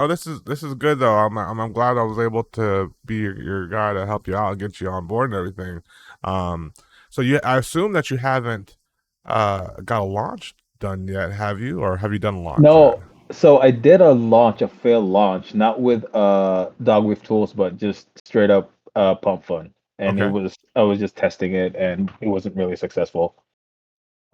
Oh, this is good though. I'm glad I was able to be your guy to help you out, get you on board and everything. Um, so I assume that you haven't got a launch done yet, have you? Or have you done a launch yet? No, so I did a launch, a failed launch, not with DogWifTools, but just straight up Pump.fun. And Okay. I was just testing it and it wasn't really successful.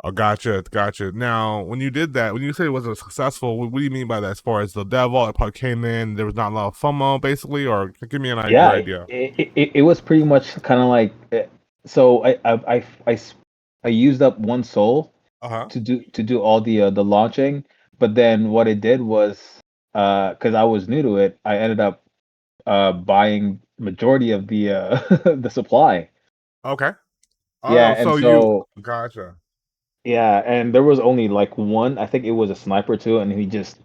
Oh, gotcha, gotcha. Now, when you did that, when you say it wasn't successful, what do you mean by that? As far as the dev vault, it probably came in, there was not a lot of FOMO, basically, or give me your Yeah, idea. it was pretty much kind of like so I used up one soul Uh huh. to do all the launching, but then what it did was because I was new to it, I ended up buying majority of the the supply. Okay. Yeah, Oh, and so you so gotcha. yeah, and there was only like one, I think it was a sniper too, and he just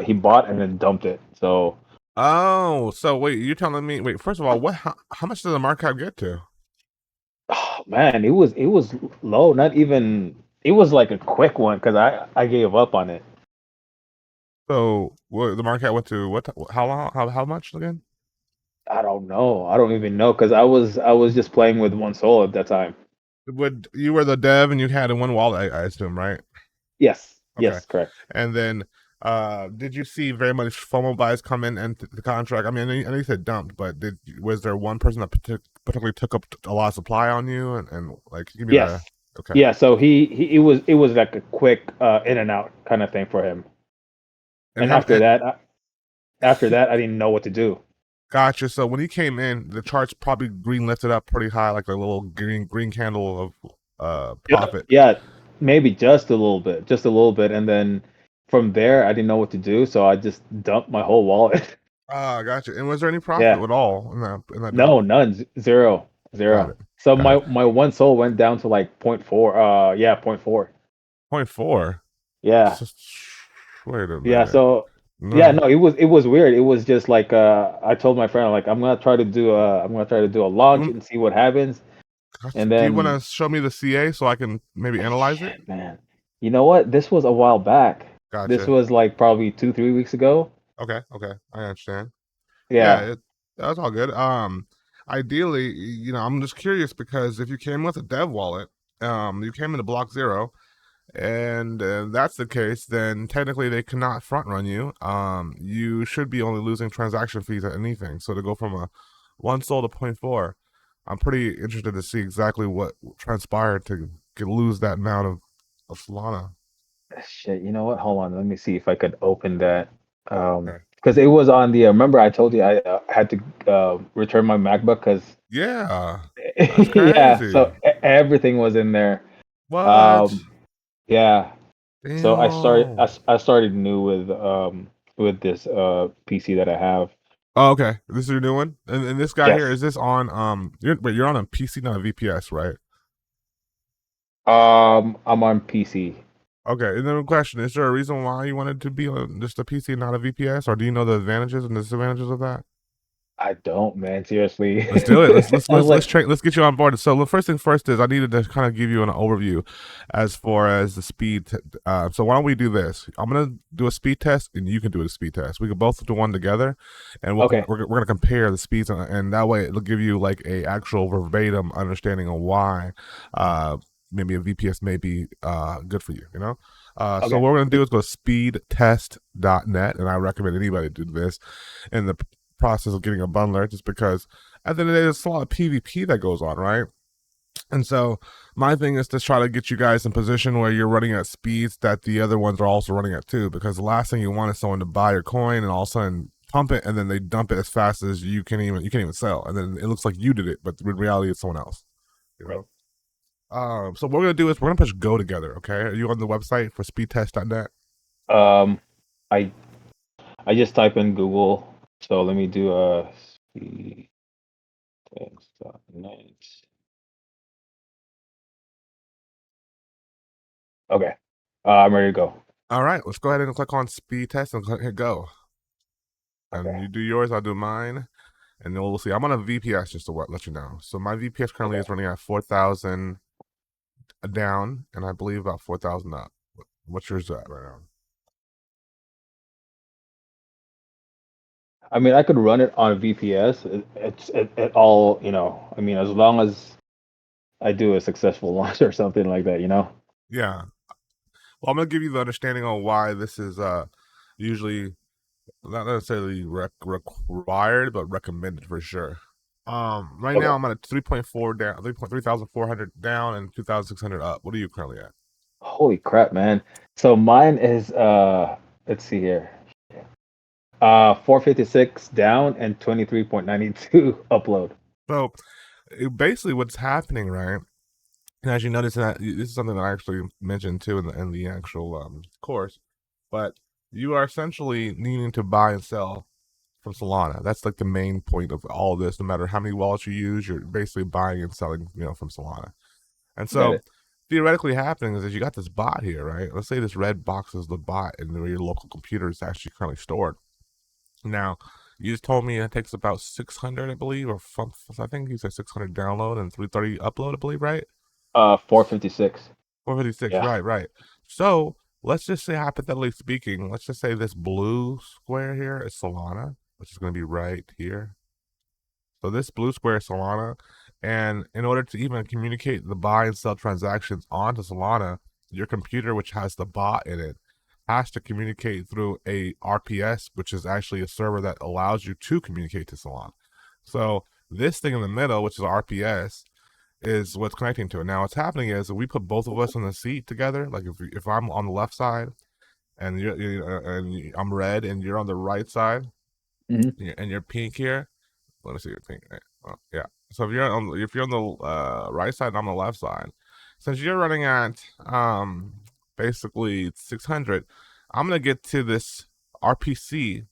he bought and then dumped it. So Oh, so wait, you're telling me? Wait, first of all, how much does the markup get to? oh, man, it was low, not even it was like a quick one because I gave up on it. So what the market went to what? How long? How much again? I don't know. I don't even know because I was just playing with one soul at that time. Would you were the dev and you had in one wallet? I assume, right? Yes, Okay, yes, correct. and then did you see very much FOMO buys come in and the contract? I mean, I know you said dumped, but was there one person that particularly took up a lot of supply on you and like give me the Yes, okay yeah. So he it was like a quick in and out kind of thing for him. and And how after that, I didn't know what to do. gotcha. So when he came in, the charts probably green lifted up pretty high, like a little green candle of Yeah, profit. yeah, maybe just a little bit, and then from there, I didn't know what to do, so I just dumped my whole wallet. Ah, gotcha. And was there any profit Yeah, at all in that no, dump? none, zero, Got zero. it. So Got it. my one soul went down to like point four. Yeah, point four. Point four. Yeah, S- Wait a yeah. minute. So yeah, No. no, it was weird. It was just like I told my friend like I'm gonna try to do a launch You, and see what happens, and do you want then to show me the CA so I can maybe analyze it? shit, man. You know what? This was a while back. This Gotcha. was like probably 2, 3 weeks ago. Okay. Okay. I understand. Yeah. Yeah. That's all good. Ideally, I'm just curious because if you came with a dev wallet, you came into block zero, and that's the case, then technically they cannot front run you. You should be only losing transaction fees at anything. So to go from a one sold to point four, I'm pretty interested to see exactly what transpired to lose that amount of Solana. Shit, you know what? Hold on. Let me see if I could open that. Okay. Because it was on the, remember I told you I had to return my MacBook because, Yeah, that's yeah, so crazy. everything was in there. What? Um, yeah. So Damn. I started new with this PC that I have. Oh, okay. This is your new one, and this guy here Yes. is this on you're on a PC, not a VPS, right? I'm on PC. Okay, and then the question: is there a reason why you wanted to be on just a PC, not a VPS, or do you know the advantages and disadvantages of that? I don't, man. Seriously. Let's do it. Let's let's I was let's let's like, train. Let's get you on board. So the first thing first is I needed to kind of give you an overview as far as the speed. So why don't we do this? I'm gonna do a speed test, and you can do a speed test. We can both do one together, and okay, we're gonna compare the speeds, and that way it'll give you like a actual verbatim understanding of why uh, maybe a VPS may be good for you. So okay, what we're gonna do is go to speedtest.net, and I recommend anybody do this in the process of getting a bundler, just because at the end of the day, there's a lot of PvP that goes on, right? And so my thing is to try to get you guys in position where you're running at speeds that the other ones are also running at too, because the last thing you want is someone to buy your coin and all of a sudden pump it and then they dump it as fast as you can't even sell, and then it looks like you did it, but in reality it's someone else. You right. know. So what we're gonna do is we're gonna push go together. Okay, are you on the website for speedtest.net? Um, I I just type in Google. So let me do a speedtest.net. Okay. I'm ready to go. All right, let's go ahead and click on speed test and hit go. And Okay. you do yours, I'll do mine. And then we'll see. I'm on a VPS just to let you know. So my VPS currently Okay. is running at 4,000 down, and I believe about 4,000 up. What's yours at right now? I mean, I could run it on VPS. It all, I mean, as long as I do a successful launch or something like that, you know? Yeah. Well, I'm gonna give you the understanding on why this is usually not necessarily required, but recommended for sure. Right now Okay. I'm at a 3.4 down, 3,400 down, and 2,600 up. What are you currently at? Holy crap, man. So mine is let's see here. 456 down and 23.92 upload. So basically, what's happening, right? And as you notice, that this is something that I actually mentioned too in the actual course, but you are essentially needing to buy and sell from Solana. That's like the main point of all of this. No matter how many wallets you use, you're basically buying and selling, from Solana. And Got so it. theoretically happening is that you got this bot here, right? Let's say this red box is the bot and where your local computer is actually currently stored. Now, you just told me it takes about 600, I believe, or I think you said 600 download and 330 upload, I believe, right? 456. 456, Yeah. right, right. So let's just say, hypothetically speaking, let's just say this blue square here is Solana, which is going to be right here. So this blue square is Solana, and in order to even communicate the buy and sell transactions onto Solana, your computer, which has the bot in it, has to communicate through a RPS, which is actually a server that allows you to communicate to Solana. So this thing in the middle, which is RPS, is what's connecting to it. Now, what's happening is we put both of us in the seat together. Like if I'm on the left side and and I'm red and you're on the right side Hmm. and you're pink here, let me see your thing. Oh, yeah. So if you're on the right side and I'm on the left side, since you're running at basically 600, I'm gonna get to this RPC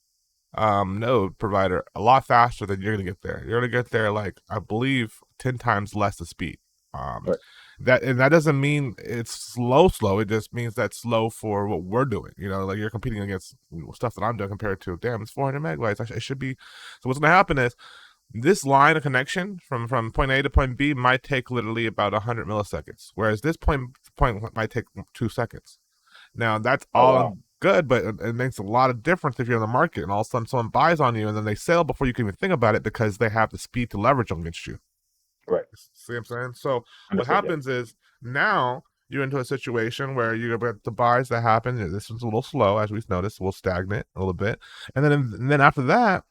node provider a lot faster than you're gonna get there. You're gonna get there like I believe 10 times less the speed. Um, Right. that doesn't mean it's slow. It just means that's slow for what we're doing. Like you're competing against stuff that I'm doing compared to damn, it's 400 megabytes. It should be. So what's gonna happen is this line of connection from point A to point B might take literally about 100 milliseconds, whereas this point might take 2 seconds. Now that's Oh all wow. good, but it makes a lot of difference if you're in the market and all of a sudden someone buys on you and then they sell before you can even think about it because they have the speed to leverage against you. Right. See what I'm saying? So what Understood. Yeah. happens is now you're into a situation where you get the buys that happen. This is a little slow, as we've noticed, will stagnate a little bit, and then after that,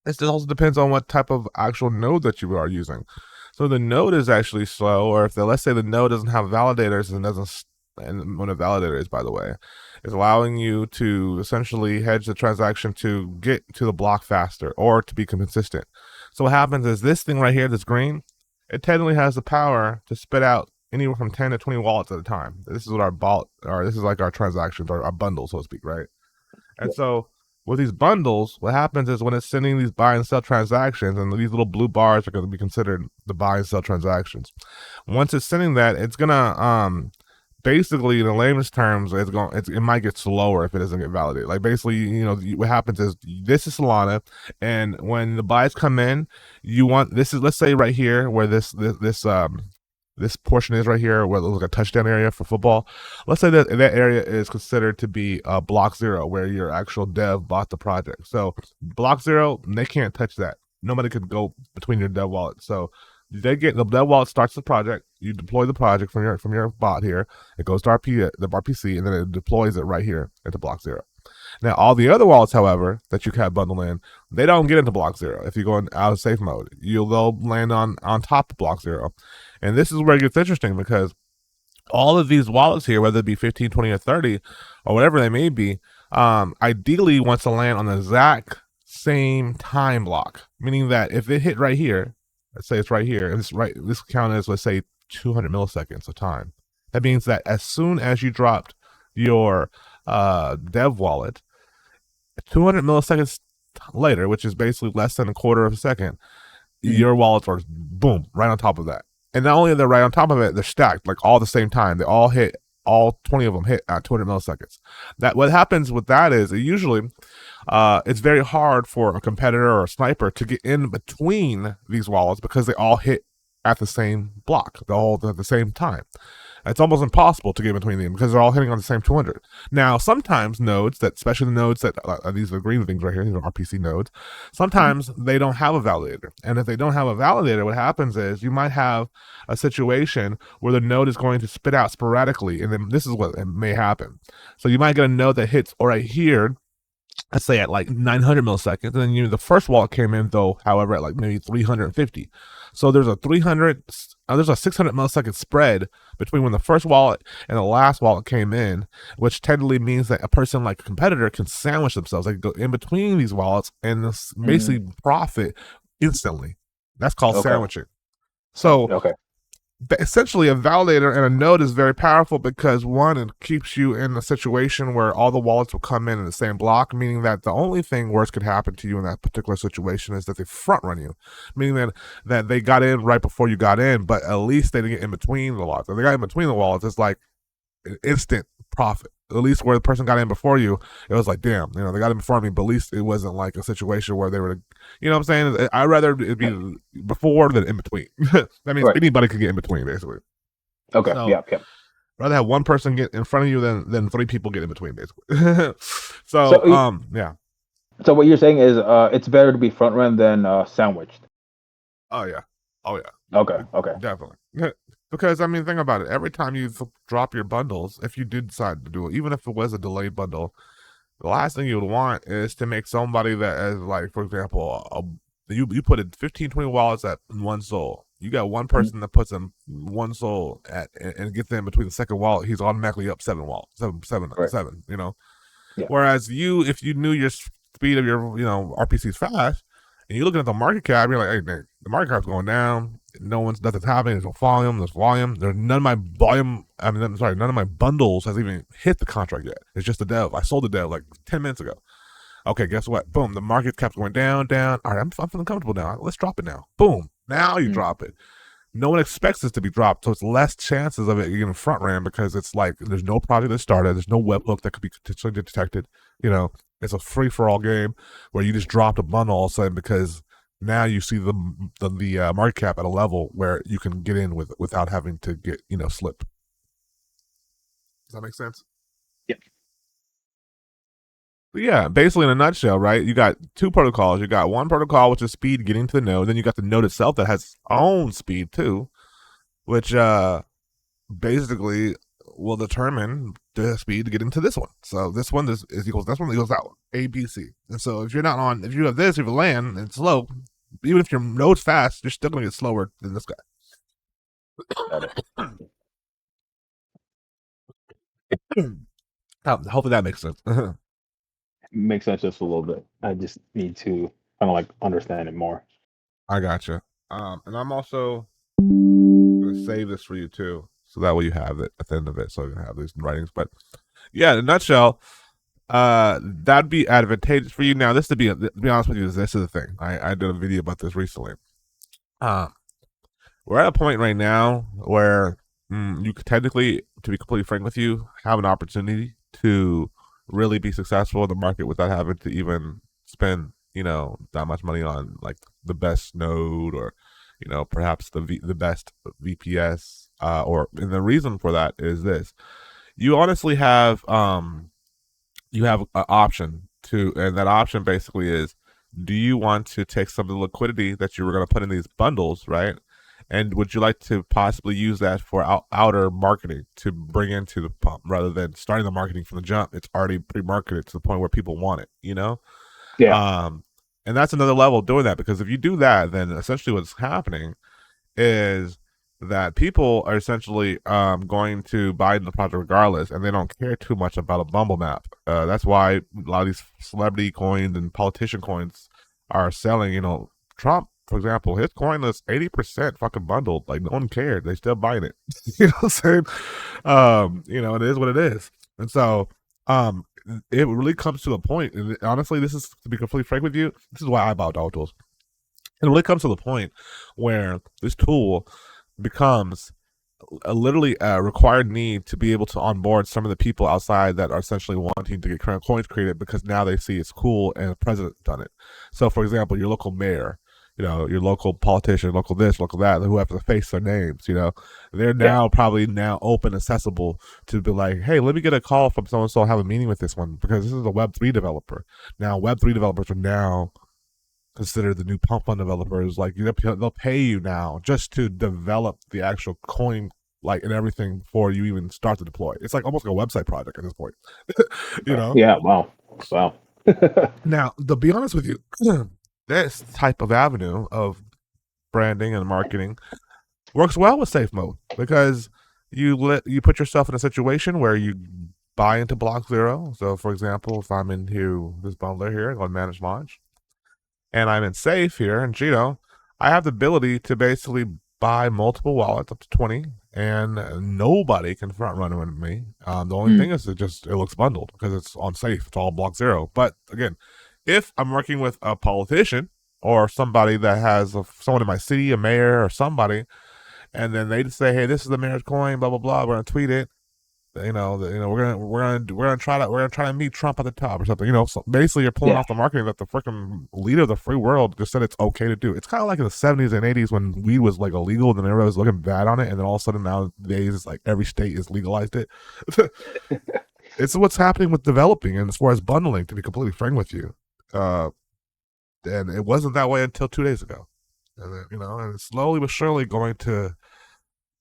it also depends on what type of actual node that you are using. So the node is actually slow, or if let's say the node doesn't have validators and doesn't, and what a validator is, by the way, is allowing you to essentially hedge the transaction to get to the block faster or to be consistent. So what happens is this thing right here, this green, it technically has the power to spit out anywhere from 10 to 20 wallets at a time. This is what our bot, or this is like our transactions, or our bundle, so to speak, right? And Yeah. so with these bundles, what happens is when it's sending these buy and sell transactions, and these little blue bars are going to be considered the buy and sell transactions. Once it's sending that, it's gonna basically, in the layman's terms, it might get slower if it doesn't get validated. Like basically, what happens is this is Solana, and when the buys come in, you want this is let's say right here where this portion is right here where it looks like a touchdown area for football. Let's say that area is considered to be block zero, where your actual dev bought the project. So block zero, they can't touch that. Nobody could go between your dev wallet. So the dev wallet starts the project. You deploy the project from your bot here. It goes to the RPC, and then it deploys it right here into block zero. Now, all the other wallets, however, that you can bundle in, they don't get into block zero. If you go in out of safe mode, they'll land on top of block zero. And this is where it gets interesting because all of these wallets here, whether it be 15, 20, or 30, or whatever they may be, ideally wants to land on the exact same time block. Meaning that if it hit right here, let's say it's right here, and this count is, let's say, 200 milliseconds of time. That means that as soon as you dropped your dev wallet, 200 milliseconds later, which is basically less than a quarter of a second, Hmm. your wallets are boom right on top of that. And not only are they right on top of it, they're stacked like all at the same time. All 20 of them hit at 200 milliseconds. That what happens with that is usually it's very hard for a competitor or a sniper to get in between these wallets because they all hit at the same block, they all at the same time. It's almost impossible to get between them because they're all hitting on the same 200. Now, sometimes nodes that, especially the nodes that these are the green things right here, these are RPC nodes. Mhm. Sometimes they don't have a validator, and if they don't have a validator, what happens is you might have a situation where the node is going to spit out sporadically, and then this is what may happen. So you might get a node that hits right here, let's say at like 900 milliseconds, and then the first wallet came in though, however, at like maybe 350. So there's a 600 millisecond spread between when the first wallet and the last wallet came in, which technically means that a person like a competitor can sandwich themselves. They can go in between these wallets and Mm. basically profit instantly. That's called Okay. sandwiching. So Okay. essentially a validator and a node is very powerful because one, it keeps you in a situation where all the wallets will come in the same block, meaning that the only thing worse could happen to you in that particular situation is that they front run you, meaning that they got in right before you got in, but at least they didn't get in between the wallets. If they got in between the wallets, it's like an instant profit. At least where the person got in before you, it was like, damn, they got in before me, but at least it wasn't like a situation where they were, what I'm saying? I'd rather it be before than in between. That means Right. anybody could get in between, basically. Okay. So Yeah. Yeah. rather have one person get in front of you than three people get in between, basically. So, So, yeah. so what you're saying is, it's better to be front run than sandwiched. Oh yeah. Oh yeah. Okay. Okay. Definitely. Because I mean, think about it. Every time you drop your bundles, if you did decide to do it, even if it was a delayed bundle, the last thing you would want is to make somebody that is like, for example, you put in 15, 20 wallets at one soul. You got one Mhm. person that puts in one soul at and get them between the second wallet, he's automatically up seven wallet, Right. seven. Yeah. Whereas if you knew your speed of your RPCs fast, and you're looking at the market cap, you're like, hey man, the market cap's going down. Nothing's happening. There's no volume. There's volume. There's none of my volume. I mean, I'm sorry, none of my bundles has even hit the contract yet. It's just the dev. I sold the dev like 10 minutes ago. Okay, guess what? Boom, the market cap's going down, down. All right, I'm feeling comfortable now. Let's drop it now. Boom, now you Mm. drop it. No one expects this to be dropped, so it's less chances of it getting front ran because it's like there's no project that started, there's no webhook that could be potentially detected. You know, it's a free for all game where you just dropped a bundle all of a sudden because now you see the market cap at a level where you can get in without having to get slip. Does that make sense? Yeah. But yeah, basically in a nutshell, right? You got two protocols. You got one protocol which is speed getting to the node, then you got the node itself that has its own speed too, which basically will determine the speed to get into this one. So this one is equals this one equals that one. A, B, C. And so if you have this, if you land and it's slow, even if your node's fast, you're still gonna get slower than this Got it. guy. Hopefully that makes sense. Makes sense just a little bit. I just need to kind of like understand it more. I gotcha. And I'm also gonna save this for you too, so that way you have it at the end of it, so you can have these writings. But yeah, in a nutshell, that'd be advantageous for you. Now, to be honest with you, this is the thing. I did a video about this recently. Um, we're at a point right now where you could technically, to be completely frank with you, have an opportunity to really be successful in the market without having to even spend that much money on like the best node or perhaps the best VPS. And the reason for that is this: you honestly have an option to, and that option basically is, do you want to take some of the liquidity that you were going to put in these bundles, right? And would you like to possibly use that for outer marketing to bring into the pump rather than starting the marketing from the jump? It's already pre-marketed to the point where people want it. Yeah. Um, and that's another level of doing that, because if you do that, then essentially what's happening is that people are essentially going to buy the project regardless, and they don't care too much about a bumble map. That's why a lot of these celebrity coins and politician coins are selling. Trump, for example, his coin is 80% fucking bundled. Like no one cared. They still buying it. You know what I'm saying? It is what it is. And so it really comes to a point, and honestly, this is, to be completely frank with you, this is why I bought DogWifTools. It really comes to the point where this tool becomes literally a required need to be able to onboard some of the people outside that are essentially wanting to get current coins created, because now they see it's cool and the president done it. So, for example, your local mayor, your local politician, local this, local that, who have to face their names. They're Yeah. now probably now open, accessible to be like, hey, let me get a call from so and so, have a meeting with this one because this is a Web3 developer. Now, Web3 developers are now considered the new Pump.fun developers. Like they'll pay you now just to develop the actual coin, like and everything before you even start to deploy. It's like almost like a website project at this point. you know. Yeah. Wow. Wow. Now, to be honest with you, this type of avenue of branding and marketing works well with safe mode because you put yourself in a situation where you buy into block zero. So, for example, if I'm into this bundler here, go manage launch, and I'm in safe here, and I have the ability to basically buy multiple wallets up to 20, and nobody can front run with me. The only Mm. thing is it looks bundled because it's on safe. It's all block zero. But again, if I'm working with a politician or somebody that has someone in my city, a mayor or somebody, and then they just say, "Hey, this is the mayor's coin, blah blah blah. We're gonna tweet it. We're gonna try to meet Trump at the top or something. So basically, you're pulling Yeah. off the marketing that the freaking leader of the free world just said it's okay to do. It's kind of like in the 70s and 80s when weed was like illegal, and then everybody was looking bad on it, and then all of a sudden nowadays it's like every state has legalized it. It's what's happening with developing and as far as bundling. To be completely frank with you, uh, and it wasn't that way until 2 days ago, and then, and it's slowly but surely going to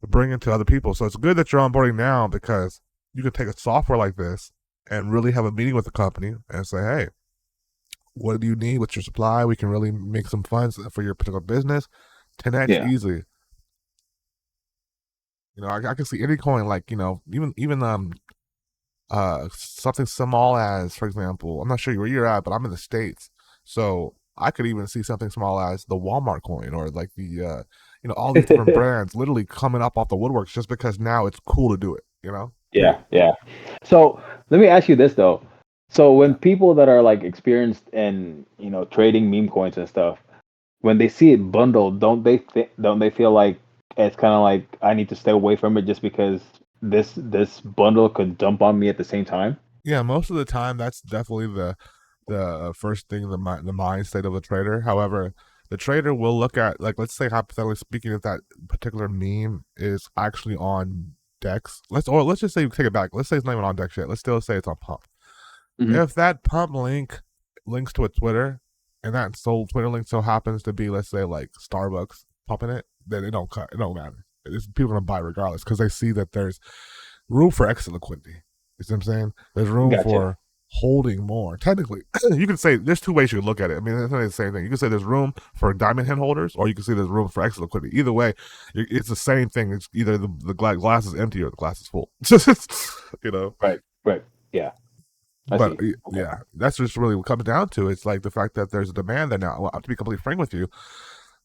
bring it to other people. So it's good that you're onboarding now because you can take a software like this and really have a meeting with the company and say, hey, what do you need? What's your supply? We can really make some funds for your particular business. 10x Yeah. easily. I can see any coin like, even something small as, for example, I'm not sure where you're at, but I'm in the States. So I could even see something small as the Walmart coin or like all these different brands literally coming up off the woodworks just because now it's cool to do it. Yeah. Yeah. So let me ask you this though. So when Yeah. people that are like experienced in trading meme coins and stuff, when they see it bundled, don't they feel like it's kind of like I need to stay away from it just because this bundle could dump on me at the same time? Yeah, most of the time that's definitely the first thing, the mind state of a trader. However, the trader will look at, like, let's say hypothetically speaking, if that particular meme is actually on Dex. Let's just say, take it back. Let's say it's not even on Dex yet. Let's still say it's on Pump. Hmm. If that Pump link links to a Twitter, and that Twitter link so happens to be, let's say, like Starbucks pumping it, then it don't matter. People are gonna buy regardless because they see that there's room for exit liquidity. You see what I'm saying? There's room Gotcha. for holding more. Technically, you can say there's two ways you can look at it. I mean, it's not the same thing. You can say there's room for diamond hand holders, or you can say there's room for exit liquidity. Either way, it's the same thing. It's either the glass is empty or the glass is full. you know. Right. Right. Yeah. I But see. Okay. yeah, that's just really what it comes down to. It's like the fact that there's a demand there now. Well, to be completely frank with you,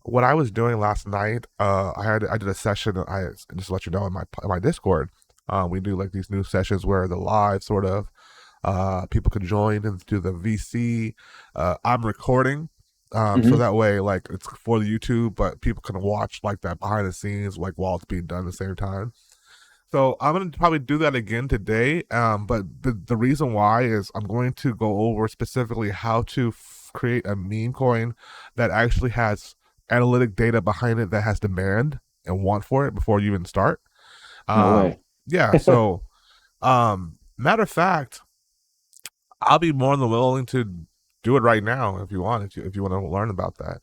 what I was doing last night, I did a session. I just to let you know in my Discord, we do like these new sessions where the live sort of people can join and do the VC. I'm recording, so Hmm. that way like it's for the YouTube, but people can watch like that behind the scenes, like while it's being done at the same time. So I'm gonna probably do that again today. But the reason why is I'm going to go over specifically how to create a meme coin that actually has analytic data behind it that has demand and want for it before you even start. No way. Yeah. So, matter of fact, I'll be more than willing to do it right now if you want. If you want to learn about that.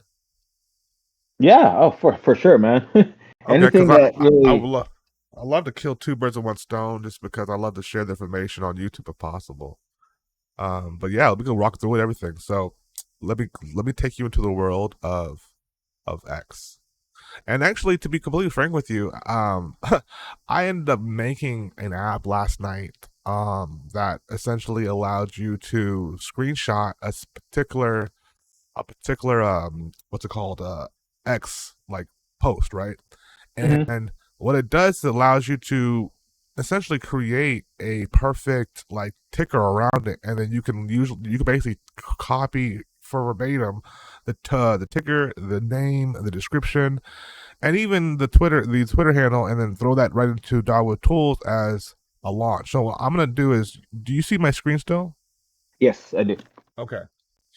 Yeah. Oh, for sure, man. Okay, because Anything that I would really. love. I love to kill two birds with one stone, just because I love to share the information on YouTube if possible. But yeah, we can walk through it, everything. So let me take you into the world of X. And actually, to be completely frank with you, I ended up making an app last night that essentially allowed you to screenshot a particular what's it called, X like post, right? Mhm. And what it does is it allows you to essentially create a perfect like ticker around it, and then you can basically copy for verbatim the ticker, the name, the description, and even the Twitter handle, and then throw that right into DogWifTools as a launch. So what I'm gonna do is, do you see my screen still? Yes, I do. Okay.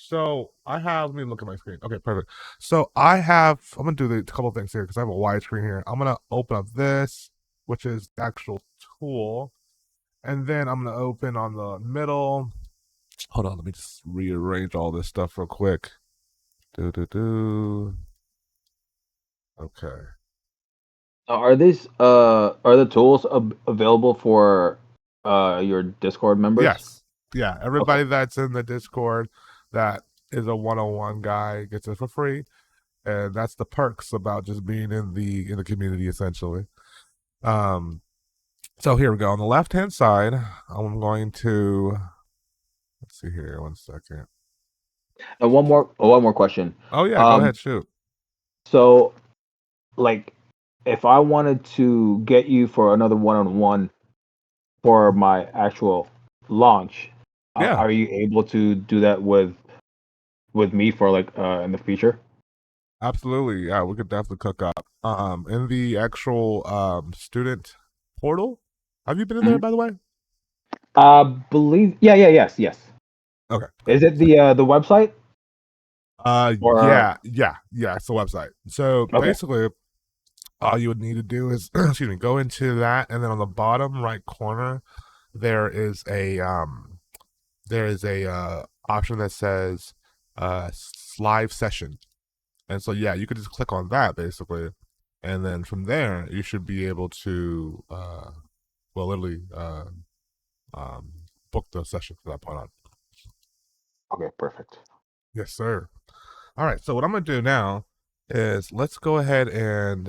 So I have. Let me look at my screen. Okay, perfect. So I have. I'm gonna do the couple things here because I have a wide screen here. I'm gonna open up this, which is the actual tool, and then I'm gonna open on the middle. Hold on, let me just rearrange all this stuff real quick. Do do do. Okay. Are the tools available for your Discord members? Yes. Yeah. Okay. Everybody that's in the Discord that is a 101 guy gets it for free, and that's the perks about just being in the community essentially. Um. So here we go. On the left hand side, I'm going to let's see here. One second. And one more question. Oh yeah, go Um, ahead. Shoot. so like, if I wanted to get you for another one-on-one for my actual launch, Yeah. are you able to do that with me for like in the future? Absolutely. Yeah, we could definitely cook up. In the actual student portal. Have you been in there Mhm. by the way? Believe yes. Okay, cool. Is it the website or Yeah, it's the website. So okay? basically all you would need to do is excuse me, go into that and then on the bottom right corner there is a option that says live session. And so yeah, you could just click on that basically. And then from there you should be able to well literally um book the session from that point on. Okay, perfect. Yes, sir. All right. So what I'm gonna do now is let's go ahead and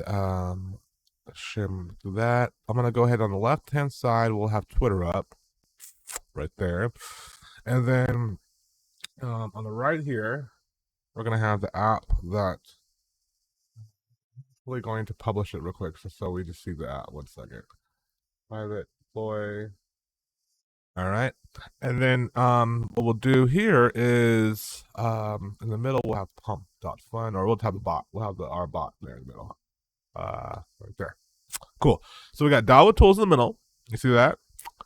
shim that. I'm gonna go ahead on the left hand side. We'll have Twitter up right there, and then on the right here we're gonna have the app that we're going to publish it real quick, so we just see the app. One second. Private boy. All right. And then what we'll do here is in the middle we'll have Pump.fun, or we'll have the bot. We'll have our bot there in the middle. Right there. Cool. So we got DYOR in the middle. You see that?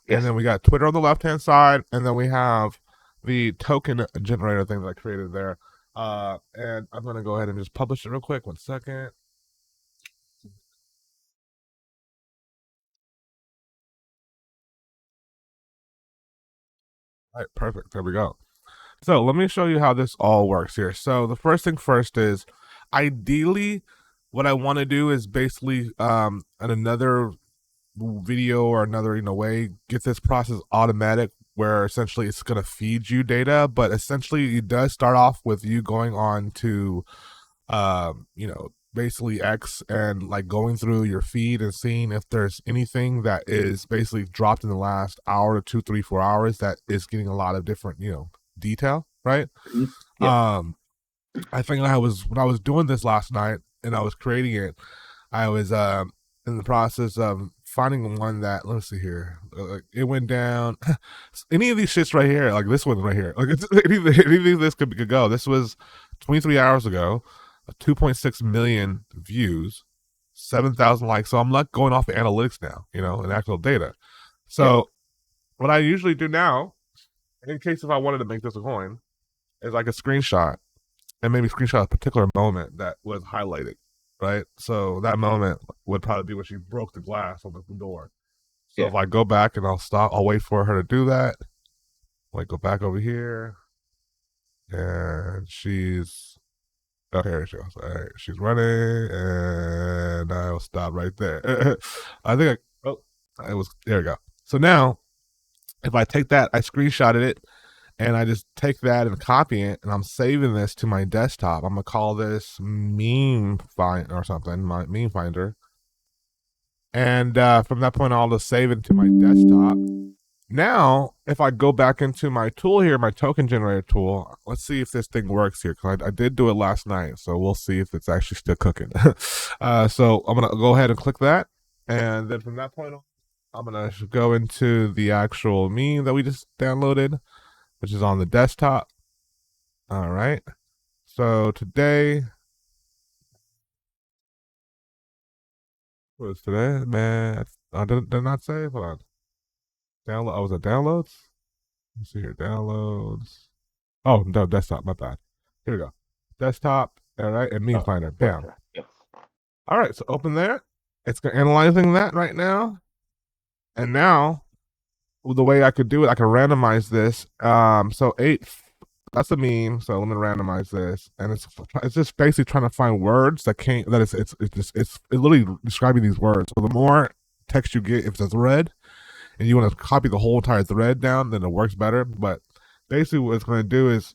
And Yes. then we got Twitter on the left hand side, and then we have the token generator thing that I created there. And I'm gonna go ahead and just publish it real quick. One second. All right, perfect. There we go. So let me show you how this all works here. So the first thing first is, ideally, what I want to do is basically in another video or another way get this process automatic where essentially it's going to feed you data, but essentially it does start off with you going on to basically X and like going through your feed and seeing if there's anything that is basically dropped in the last hour to 2, 3, 4 hours that is getting a lot of different detail, right? Mhm. Yeah. um I think when I was doing this last night and I was creating it, I was in the process of finding one that, let's see here, it went down. Any of these shits right here, like this one right here, like anything this could go. This was 23 hours ago, 2.6 million views, 7,000 likes. So I'm like going off the analytics now, and actual data. Yeah. So what I usually do now, in case if I wanted to make this a coin, is like a screenshot and maybe screenshot a particular moment that was highlighted, right? So that moment would probably be when she broke the glass on the door. So Yeah. if I go back and I'll wait for her to do that. Like go back over here, and she's okay. Here she goes. All right, she's running, and I'll stop right there. I think it was there. We go. So now, if I take that, I screenshotted it, and I just take that and copy it, and I'm saving this to my desktop. I'm gonna call this meme find or something, my meme finder. And from that point, I'll just save it to my desktop. Now, if I go back into my tool here, my token generator tool, let's see if this thing works here. Because I did do it last night, so we'll see if it's actually still cooking. So I'm gonna go ahead and click that, and then from that point on, I'm gonna go into the actual meme that we just downloaded, which is on the desktop. All right. So today, what is today? Man, I did not save. Hold on. Download. I was at downloads. Let's see here. Downloads. Oh no, desktop. My bad. Here we go. Desktop. All right, and meme Oh, finder. Bam. gotcha. Yes. All right, so open there. It's analyzing that right now, and now the way I could do it, I can randomize this. So eight. That's a meme. So let me randomize this, and it's just basically trying to find words that can't. That it's literally describing these words. So the more text you get, if it's a thread, and you want to copy the whole entire thread down, then it works better. But basically, what it's going to do is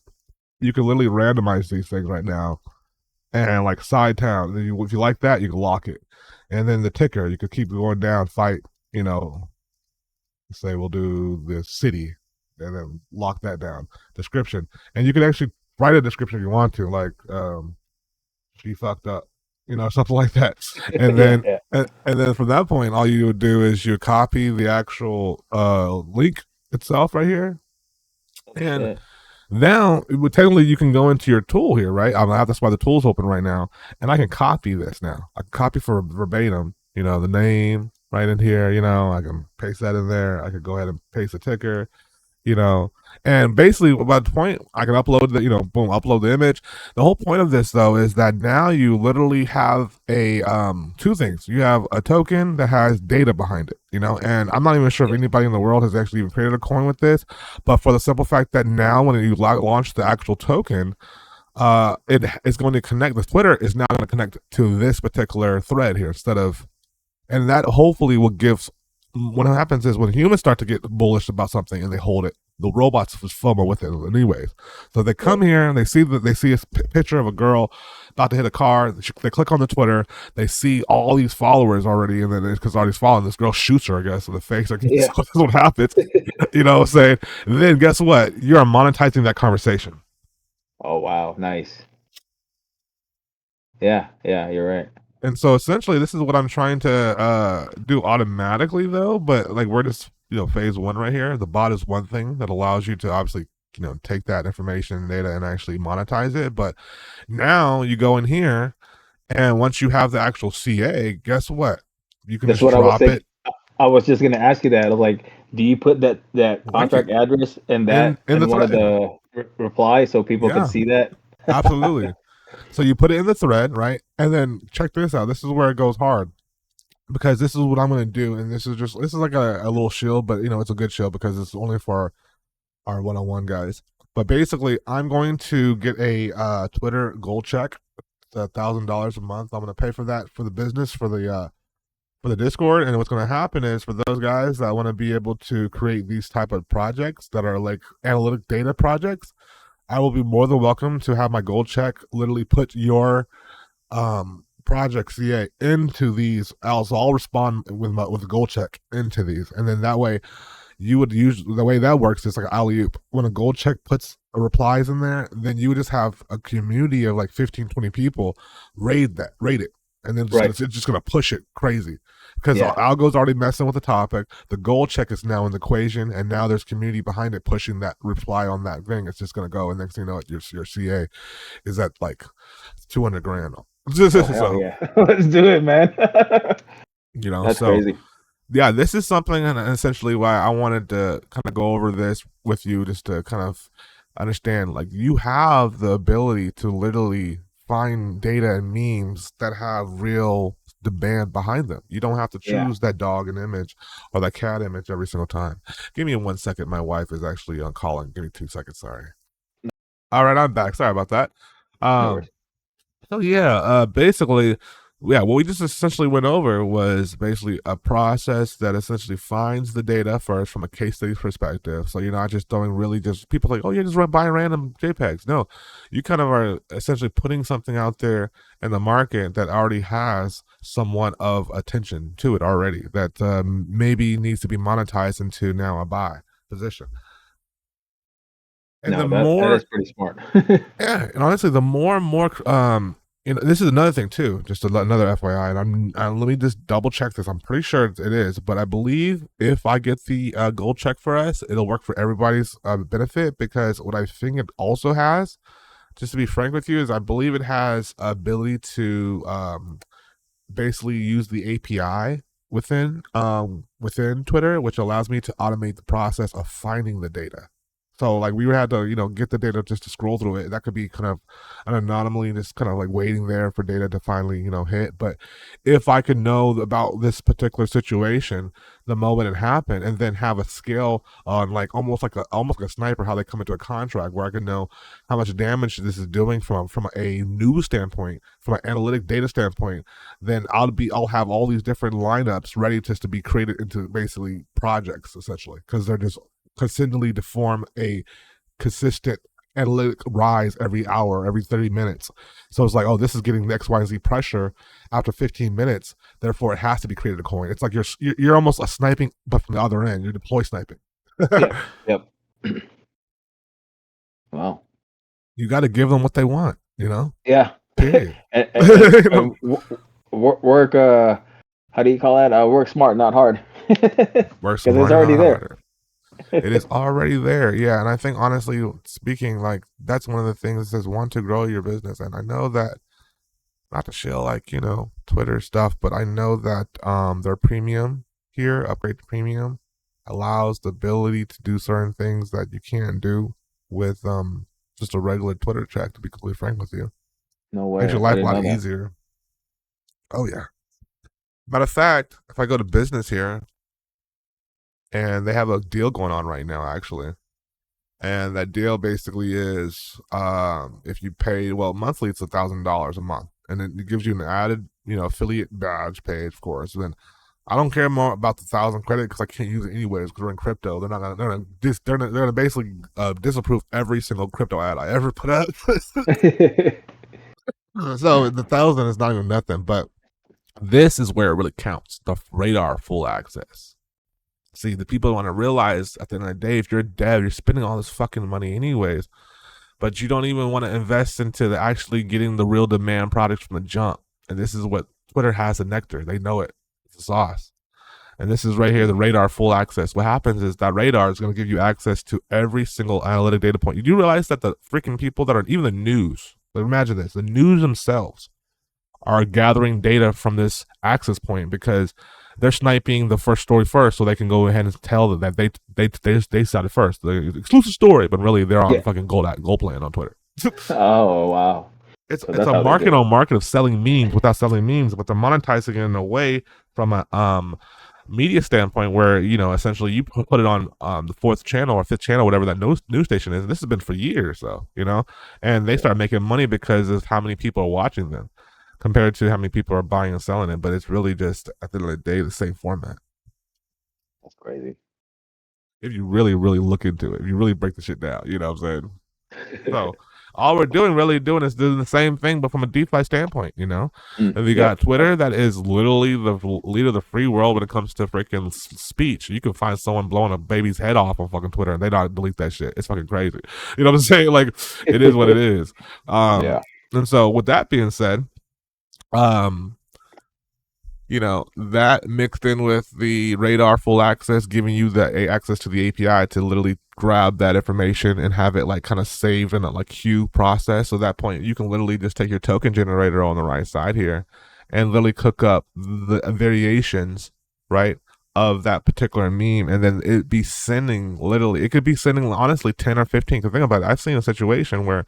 you can literally randomize these things right now, and like side town. If you like that, you can lock it, and then the ticker, you could keep going down. Fight, you know, say we'll do the city, and then lock that down. Description, and you can actually write a description if you want to, like she fucked up, something like that. And Yeah, then yeah. and then from that point, all you would do is you copy the actual link itself right here, and Shit. now technically you can go into your tool here, right? That's why the tool's open right now, and I can copy this now. I can copy for verbatim, the name right in here. I can paste that in there. I could go ahead and paste the ticker, you know. And basically, by the point, I can upload boom, upload the image. The whole point of this, though, is that now you literally have a two things. You have a token that has data behind it, and I'm not even sure if Yeah. anybody in the world has actually even created a coin with this, but for the simple fact that now when you launch the actual token, it is going to connect. The Twitter is now going to connect to this particular thread here instead of, and that hopefully will give. What happens is when humans start to get bullish about something and they hold it, the robots just FOMO with it anyways. So they come Right. here and they see a picture of a girl about to hit a car. They click on the Twitter. They see all these followers already, and then because all these following, this girl shoots her, I guess, in the face. I guess Yeah. that's what happens. Saying then guess what? You are monetizing that conversation. Oh wow, nice. Yeah, yeah, you're right. And so essentially, this is what I'm trying to do automatically, though. But like we're just phase one right here. The bot is one thing that allows you to obviously take that information and data and actually monetize it. But now you go in here, and once you have the actual CA, guess what? You can That's just what I was drop thinking. it, I was just gonna ask you that. I was like, do you put that link it contract address and in that in the in one of thread. the replies so people could Yeah, see that? absolutely. So you put it in the thread, right? And then check this out. This is where it goes hard because this is what I'm going to do, and this is like a little shield, but it's a good shield because it's only for our one-on-one guys. But basically, I'm going to get a Twitter gold check. It's $1,000 a month. I'm going to pay for that for the business for the Discord. And what's going to happen is for those guys that want to be able to create these type of projects that are like analytic data projects, I will be more than welcome to have my gold check literally put your project CA into these. I'll respond with a gold check into these, and then that way you would use the way that works is like alley oop. When a gold check puts replies in there, then you would just have a community of like 15, 20 people rate it, and then Right. it's just gonna push it crazy because Yeah. Algo's already messing with the topic. The gold check is now in the equation, and now there's community behind it pushing that reply on that thing. It's just gonna go, and next thing you know, your CA is at like 200 grand. Oh hell So yeah. Let's do it, man. That's so crazy. yeah, this is something, and essentially why I wanted to kind of go over this with you, just to kind of understand, like you have the ability to literally find data and memes that have real demand behind them. You don't have to Yeah. choose that dog and image or that cat image every single time. Give me 1 second. My wife is actually on calling. Give me 2 seconds. Sorry. All right, I'm back. Sorry about that. No Um, worries. so yeah, basically, yeah, what we just essentially went over was basically a process that essentially finds the data first from a case study perspective. So you're not just doing really just people like, oh, you're just buying random JPEGs. No, you kind of are essentially putting something out there in the market that already has somewhat of attention to it already that maybe needs to be monetized into now a buy position. And the No, that more is pretty smart. Yeah, and honestly, the more and more, this is another thing too. Just another FYI, and let me just double check this. I'm pretty sure it is, but I believe if I get the gold check for us, it'll work for everybody's benefit because what I think it also has, just to be frank with you, is I believe it has ability to basically use the API within Twitter, which allows me to automate the process of finding the data. So like we would have to, get the data just to scroll through it. That could be kind of an anomaly, just kind of like waiting there for data to finally, hit. But if I could know about this particular situation the moment it happened, and then have a scale on like almost like a sniper, how they come into a contract, where I could know how much damage this is doing from a news standpoint, from an analytic data standpoint, then I'll have all these different lineups ready just to be created into basically projects essentially, because they're just consistently to form a consistent analytic rise every hour, every 30 minutes. So it's like, oh, this is getting the XYZ pressure after 15 minutes. Therefore, it has to be created a coin. It's like you're almost a sniping, but from the other end, you're deploy sniping. Yep. Yep. Wow. You got to give them what they want, Yeah. period. And work. How do you call that? Work smart, not hard. Work Because it's smarter, already not there. harder. It is already there. Yeah. And I think, honestly speaking, like, that's one of the things that says want to grow your business. And I know that, not to shill like, Twitter stuff, but I know that their premium here, upgrade to premium, allows the ability to do certain things that you can't do with just a regular Twitter check, to be completely frank with you. No Makes your way. I life a didn't lot know that. easier. Oh yeah. Matter of fact, if I go to business here, and they have a deal going on right now actually. And that deal basically is, if you pay, well, monthly it's $1,000 a month, and it gives you an added, affiliate badge page, of course. And then I don't care more about the 1,000 credit because I can't use it anyways. Because we're in crypto, they're gonna basically disapprove every single crypto ad I ever put out. So the 1,000 is not even nothing. But this is where it really counts: the radar full access. See, the people want to realize at the end of the day, if you're a dev, you're spending all this fucking money anyways, but you don't even want to invest into actually getting the real demand products from the jump. And this is what Twitter has: the nectar. They know it. It's a sauce. And this is right here, the radar full access. What happens is that radar is going to give you access to every single analytic data point. You do realize that the freaking people that are, even the news, like imagine this, the news themselves are gathering data from this access point, because they're sniping the first story first, so they can go ahead and tell them that they started first, the exclusive story, but really they're on Yeah. fucking gold plan on Twitter. Oh wow. It's So it's that's a how they do market it. on market of selling memes without selling memes, but they're monetizing it in a way from a media standpoint where, essentially you put it on the fourth channel or fifth channel, whatever that news station is. And this has been for years, though, and they Yeah. start making money because of how many people are watching them compared to how many people are buying and selling it. But it's really just, at the end of the day, the same format. That's crazy. If you really, really look into it, if you really break the shit down, you know what I'm saying? So all we're really doing is doing the same thing, but from a DeFi standpoint, And we got Yep. Twitter, that is literally the leader of the free world when it comes to freaking speech. You can find someone blowing a baby's head off on fucking Twitter, and they don't delete that shit. It's fucking crazy. You know what I'm saying? Like, it is what it is. Yeah. And so with that being said, um, that mixed in with the radar full access, giving you the access to the API to literally grab that information and have it like kind of saved in a like queue process. So at that point, you can literally just take your token generator on the right side here and literally cook up the variations, right, of that particular meme, and then it be sending, literally, it could be sending honestly 10 or 15. Because think about it, I've seen a situation where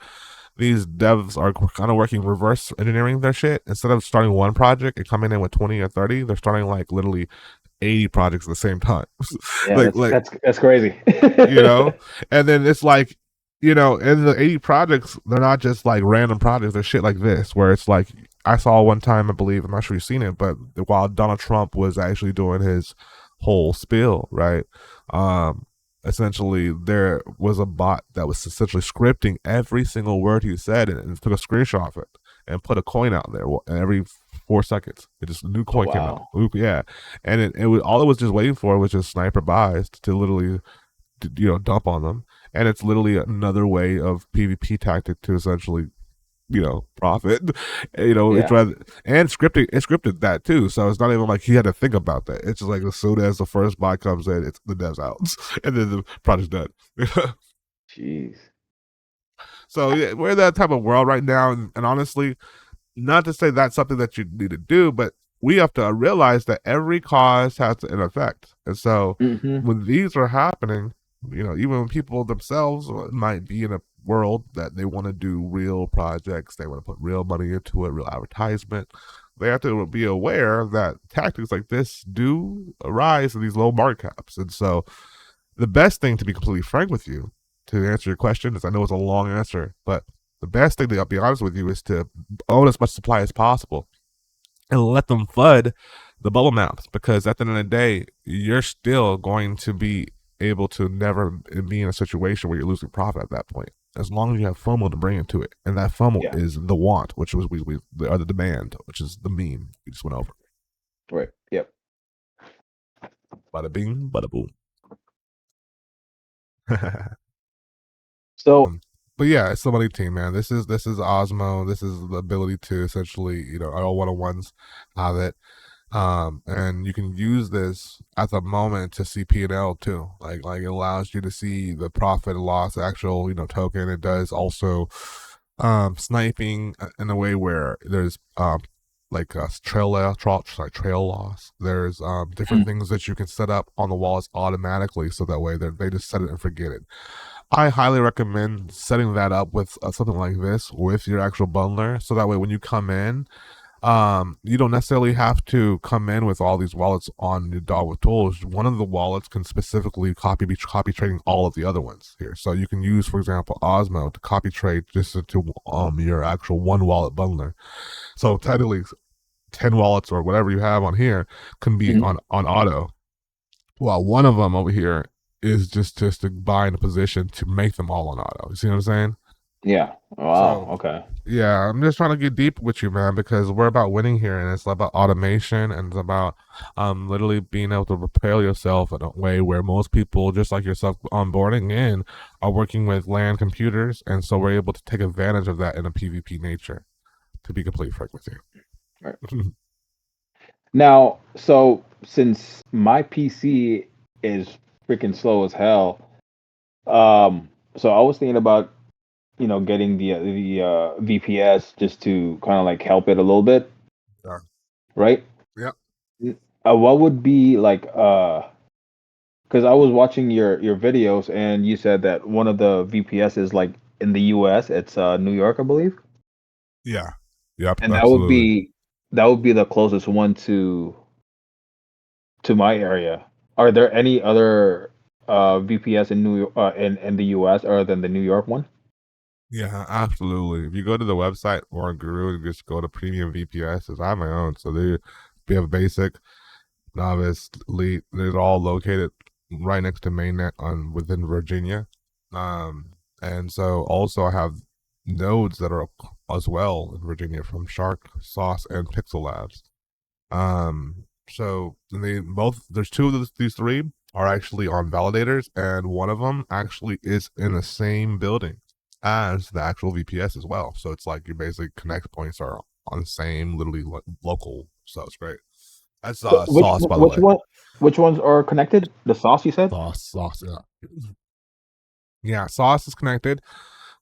these devs are kind of working reverse engineering their shit. Instead of starting one project and coming in with 20 or 30, they're starting like literally 80 projects at the same time. Yeah. like That's like that's crazy. you know, and then it's like, in the 80 projects, they're not just like random projects. They're shit like this, where it's like, I saw one time, I believe, I'm not sure you've seen it, but while Donald Trump was actually doing his whole spiel, right? Um, Essentially, there was a bot that was essentially scripting every single word he said, and took a screenshot of it and put a coin out there. And every 4 seconds, it just a new Oh coin came out. wow. Yeah, and it was, all it was just waiting for was just sniper buys to literally, dump on them. And it's literally another way of PvP tactic to essentially, profit. It's Yeah. rather, and it scripted that too. So it's not even like he had to think about that. It's just like, as soon as the first buy comes in, it's the dev's out, and then the project's done. Jeez. So yeah, we're in that type of world right now, and honestly, not to say that's something that you need to do, but we have to realize that every cause has an effect. And so Mm-hmm. when these are happening, even when people themselves might be in a world that they want to do real projects, they want to put real money into it, real advertisement. They have to be aware that tactics like this do arise in these low market caps. And so, the best thing, to be completely frank with you, to answer your question, is I know it's a long answer, but the best thing, to be honest with you, is to own as much supply as possible and let them flood the bubble maps, because at the end of the day, you're still going to be able to never be in a situation where you're losing profit at that point. As long as you have FOMO to bring into it, and that FOMO Yeah. is the want, which was or the demand, which is the meme we just went over. Right. Yep. Bada bing, bada boom. So But yeah, it's the money team, man. This is Osmo. This is the ability to essentially, all one on ones have it. And you can use this at the moment to see P&L too. Like it allows you to see the profit and loss actual, token. It does also sniping in a way where there's like trail loss. There's different mm, things that you can set up on the walls automatically, so that way they just set it and forget it. I highly recommend setting that up with something like this with your actual bundler, so that way when you come in, you don't necessarily have to come in with all these wallets on your DogWifTools. One of the wallets can specifically be copy trading all of the other ones here. So you can use, for example, Osmo to copy trade just to your actual one wallet bundler. So technically, 10 wallets or whatever you have on here can be mhm. on auto, while one of them over here is just to buy in a position to make them all on auto. You see what I'm saying? Yeah. Wow. So Okay. yeah, I'm just trying to get deep with you, man, because we're about winning here, and it's about automation, and it's about literally being able to prepare yourself in a way where most people, just like yourself, onboarding in, are working with LAN computers, and so we're able to take advantage of that in a PvP nature. To be completely frank with Right. you. Now, so since my PC is freaking slow as hell, so I was thinking about getting the VPS just to kind of like help it a little bit, Yeah. right? Yeah. What would be like because I was watching your videos and you said that one of the VPS is like in the US, it's New York, I believe, Yeah. Yep. and Absolutely. that would be the closest one to my area. Are there any other VPS in New York in the US other than the New York one? Yeah, absolutely. If you go to the website or Guru and just go to premium VPS, I have my own. So we have basic, novice, elite. They're all located right next to mainnet on within Virginia. And so also I have nodes that are as well in Virginia from Shark, Sauce, and Pixel Labs. So they both there's two of these three are actually on validators, and one of them actually is in the same building as the actual VPS as well. So it's like your basic connect points are on the same, literally local. So it's great. That's So Sauce, by the way. which ones are connected? The sauce you said? Sauce. Yeah, yeah. Sauce is connected.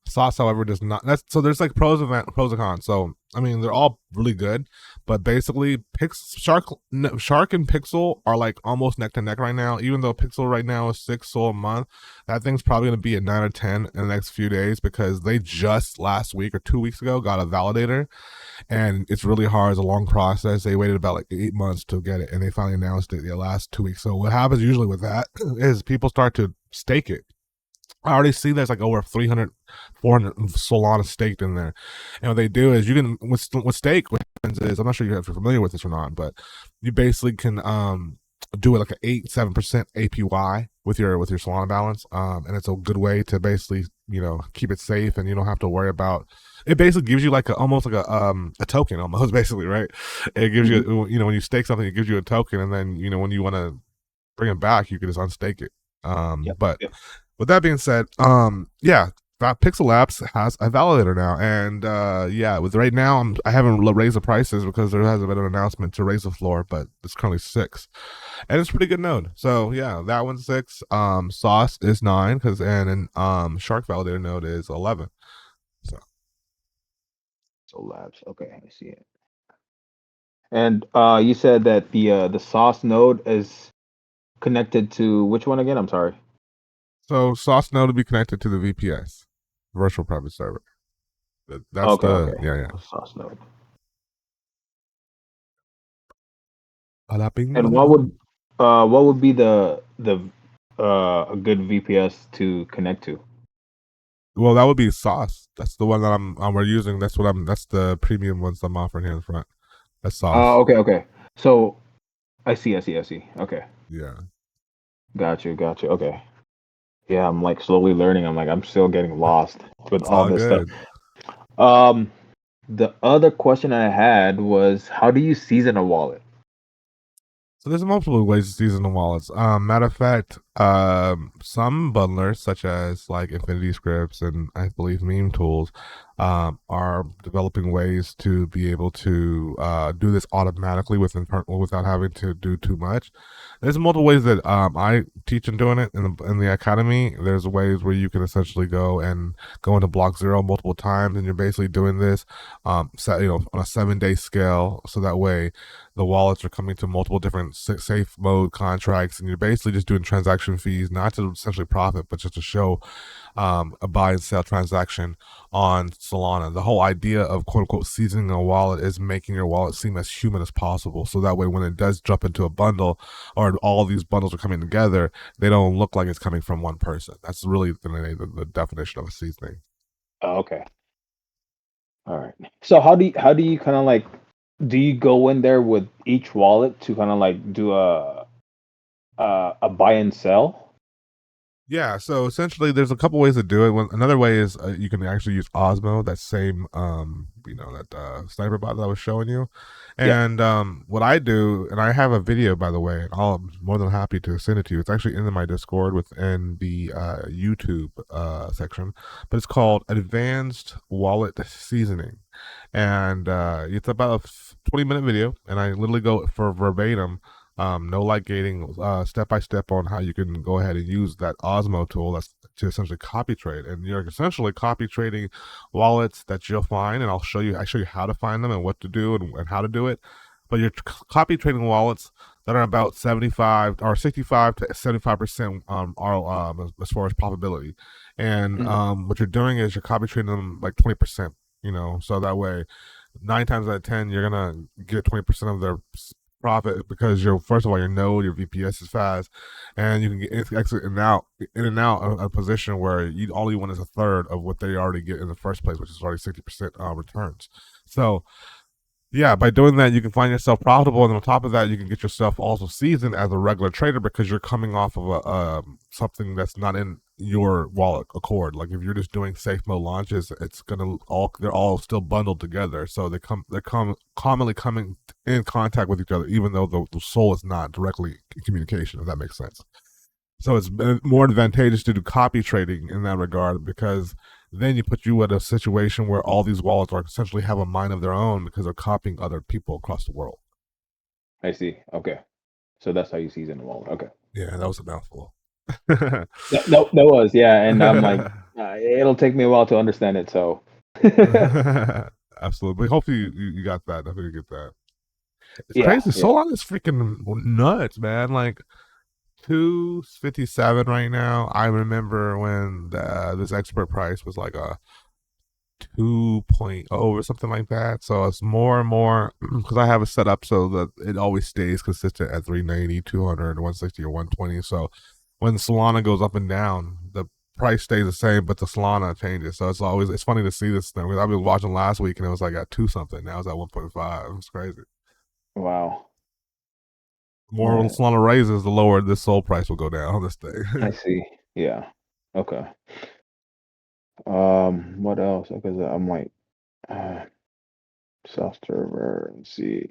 Sauce, however, does not. That's so. There's like pros and cons. So I mean, they're all really good, but basically, Shark and Pixel are like almost neck to neck right now. Even though Pixel right now is 6 SOL a month, that thing's probably gonna be at 9 or 10 in the next few days, because they just last week or 2 weeks ago got a validator, and it's really hard. It's a long process. They waited about like 8 months to get it, and they finally announced it the last 2 weeks. So what happens usually with that is people start to stake it. I already see there's like over 300, 400 Solana staked in there. And what they do is you can, with stake, what happens is, I'm not sure if you're familiar with this or not, but you basically can do it like an 8-7% APY with your Solana balance. And it's a good way to basically, keep it safe, and you don't have to worry about it. Basically gives you like almost like a token almost, basically, right? It gives Hmm. you, when you stake something, it gives you a token, and then, when you want to bring it back, you can just unstake it. Yep. But Yep. with that being said, yeah, that Pixel Labs has a validator now, and yeah, with right now, I haven't raised the prices because there hasn't been an announcement to raise the floor, but it's currently 6, and it's a pretty good node. So yeah, that one's 6. Sauce is 9, and Shark validator node is 11. So So labs. Okay, I see it. And you said that the sauce node is connected to which one again? I'm sorry. So Sauce Node to be connected to the VPS, virtual private server. That's Okay, the okay. yeah yeah. Sauce node. Bada bing, And bada boom. what would be the a good VPS to connect to? Well, that would be Sauce. That's the one that we're using. That's what I'm. That's the premium ones I'm offering here in the front. That's Sauce. Okay, okay. So I see. Okay, Yeah, got you. Okay, yeah, I'm like slowly learning. I'm still getting lost with it's all all this stuff. good. Um, the other question I had was, how do you season a wallet? So there's multiple ways to season the wallets. Matter of fact, some bundlers such as like Infinity Scripts and I believe Meme Tools, are developing ways to be able to do this automatically without having to do too much. There's multiple ways that I teach and doing it in the academy. There's ways where you can essentially go into block zero multiple times, and you're basically doing this, on a 7 day scale, so that way the wallets are coming to multiple different safe mode contracts, and you're basically just doing transaction fees, not to essentially profit, but just to show a buy and sell transaction on Solana. The whole idea of quote unquote seasoning a wallet is making your wallet seem as human as possible. So that way, when it does jump into a bundle or all these bundles are coming together, they don't look like it's coming from one person. That's really the definition of a seasoning. Oh, okay, all right. So how do you kind of like do you go in there with each wallet to kind of like do a buy and sell? Yeah, so essentially, there's a couple ways to do it. Another way is you can actually use Osmo, that same, that sniper bot that I was showing you. Yeah, And what I do, and I have a video by the way, and I'm more than happy to send it to you. It's actually in my Discord within the YouTube section, but it's called Advanced Wallet Seasoning, and it's about a 20-minute video, and I literally go for verbatim, no light gating, step by step on how you can go ahead and use that Osmo tool that's to essentially copy trade, and you're essentially copy trading wallets that you'll find, and I show you how to find them and what to do and how to do it. But you're copy trading wallets that are about 75 or 65 to 75% are as far as probability, and mhm. what you're doing is you're copy trading them like 20%. So that way 9 times out of 10 you're gonna get 20% of their profit, because you're first of all your node, your VPS is fast, and you can get exit in and out of a position where you all you want is a third of what they already get in the first place, which is already 60% returns. So yeah, by doing that, you can find yourself profitable, and on top of that, you can get yourself also seasoned as a regular trader, because you're coming off of a something that's not in your wallet accord. Like if you're just doing safe mode launches, it's gonna all they're all still bundled together, so they're commonly coming in contact with each other, even though the soul is not directly in communication. If that makes sense. So it's more advantageous to do copy trading in that regard, because then you put you at a situation where all these wallets are essentially have a mind of their own because they're copying other people across the world. I see. Okay, so that's how you season the wallet. Okay, Yeah, that was a mouthful. that was yeah, and I'm like, it'll take me a while to understand it. So, Absolutely. But hopefully you got that. Definitely get that. It's yeah, crazy. yeah. Solana is freaking nuts, man. Like 257 right now. I remember when this expert price was like a 2.0 or something like that. So it's more and more because I have it set up so that it always stays consistent at 390, 200, 160, or 120. So when Solana goes up and down, the price stays the same, but the Solana changes. So it's funny to see this thing. I was watching last week and it was like at 2 something. Now it's at 1.5. It's crazy. Wow. The All more right. Solana raises, the lower this soul price will go down on this I thing. see. Yeah. Okay. What else? Because I'm like, uh, self server and see.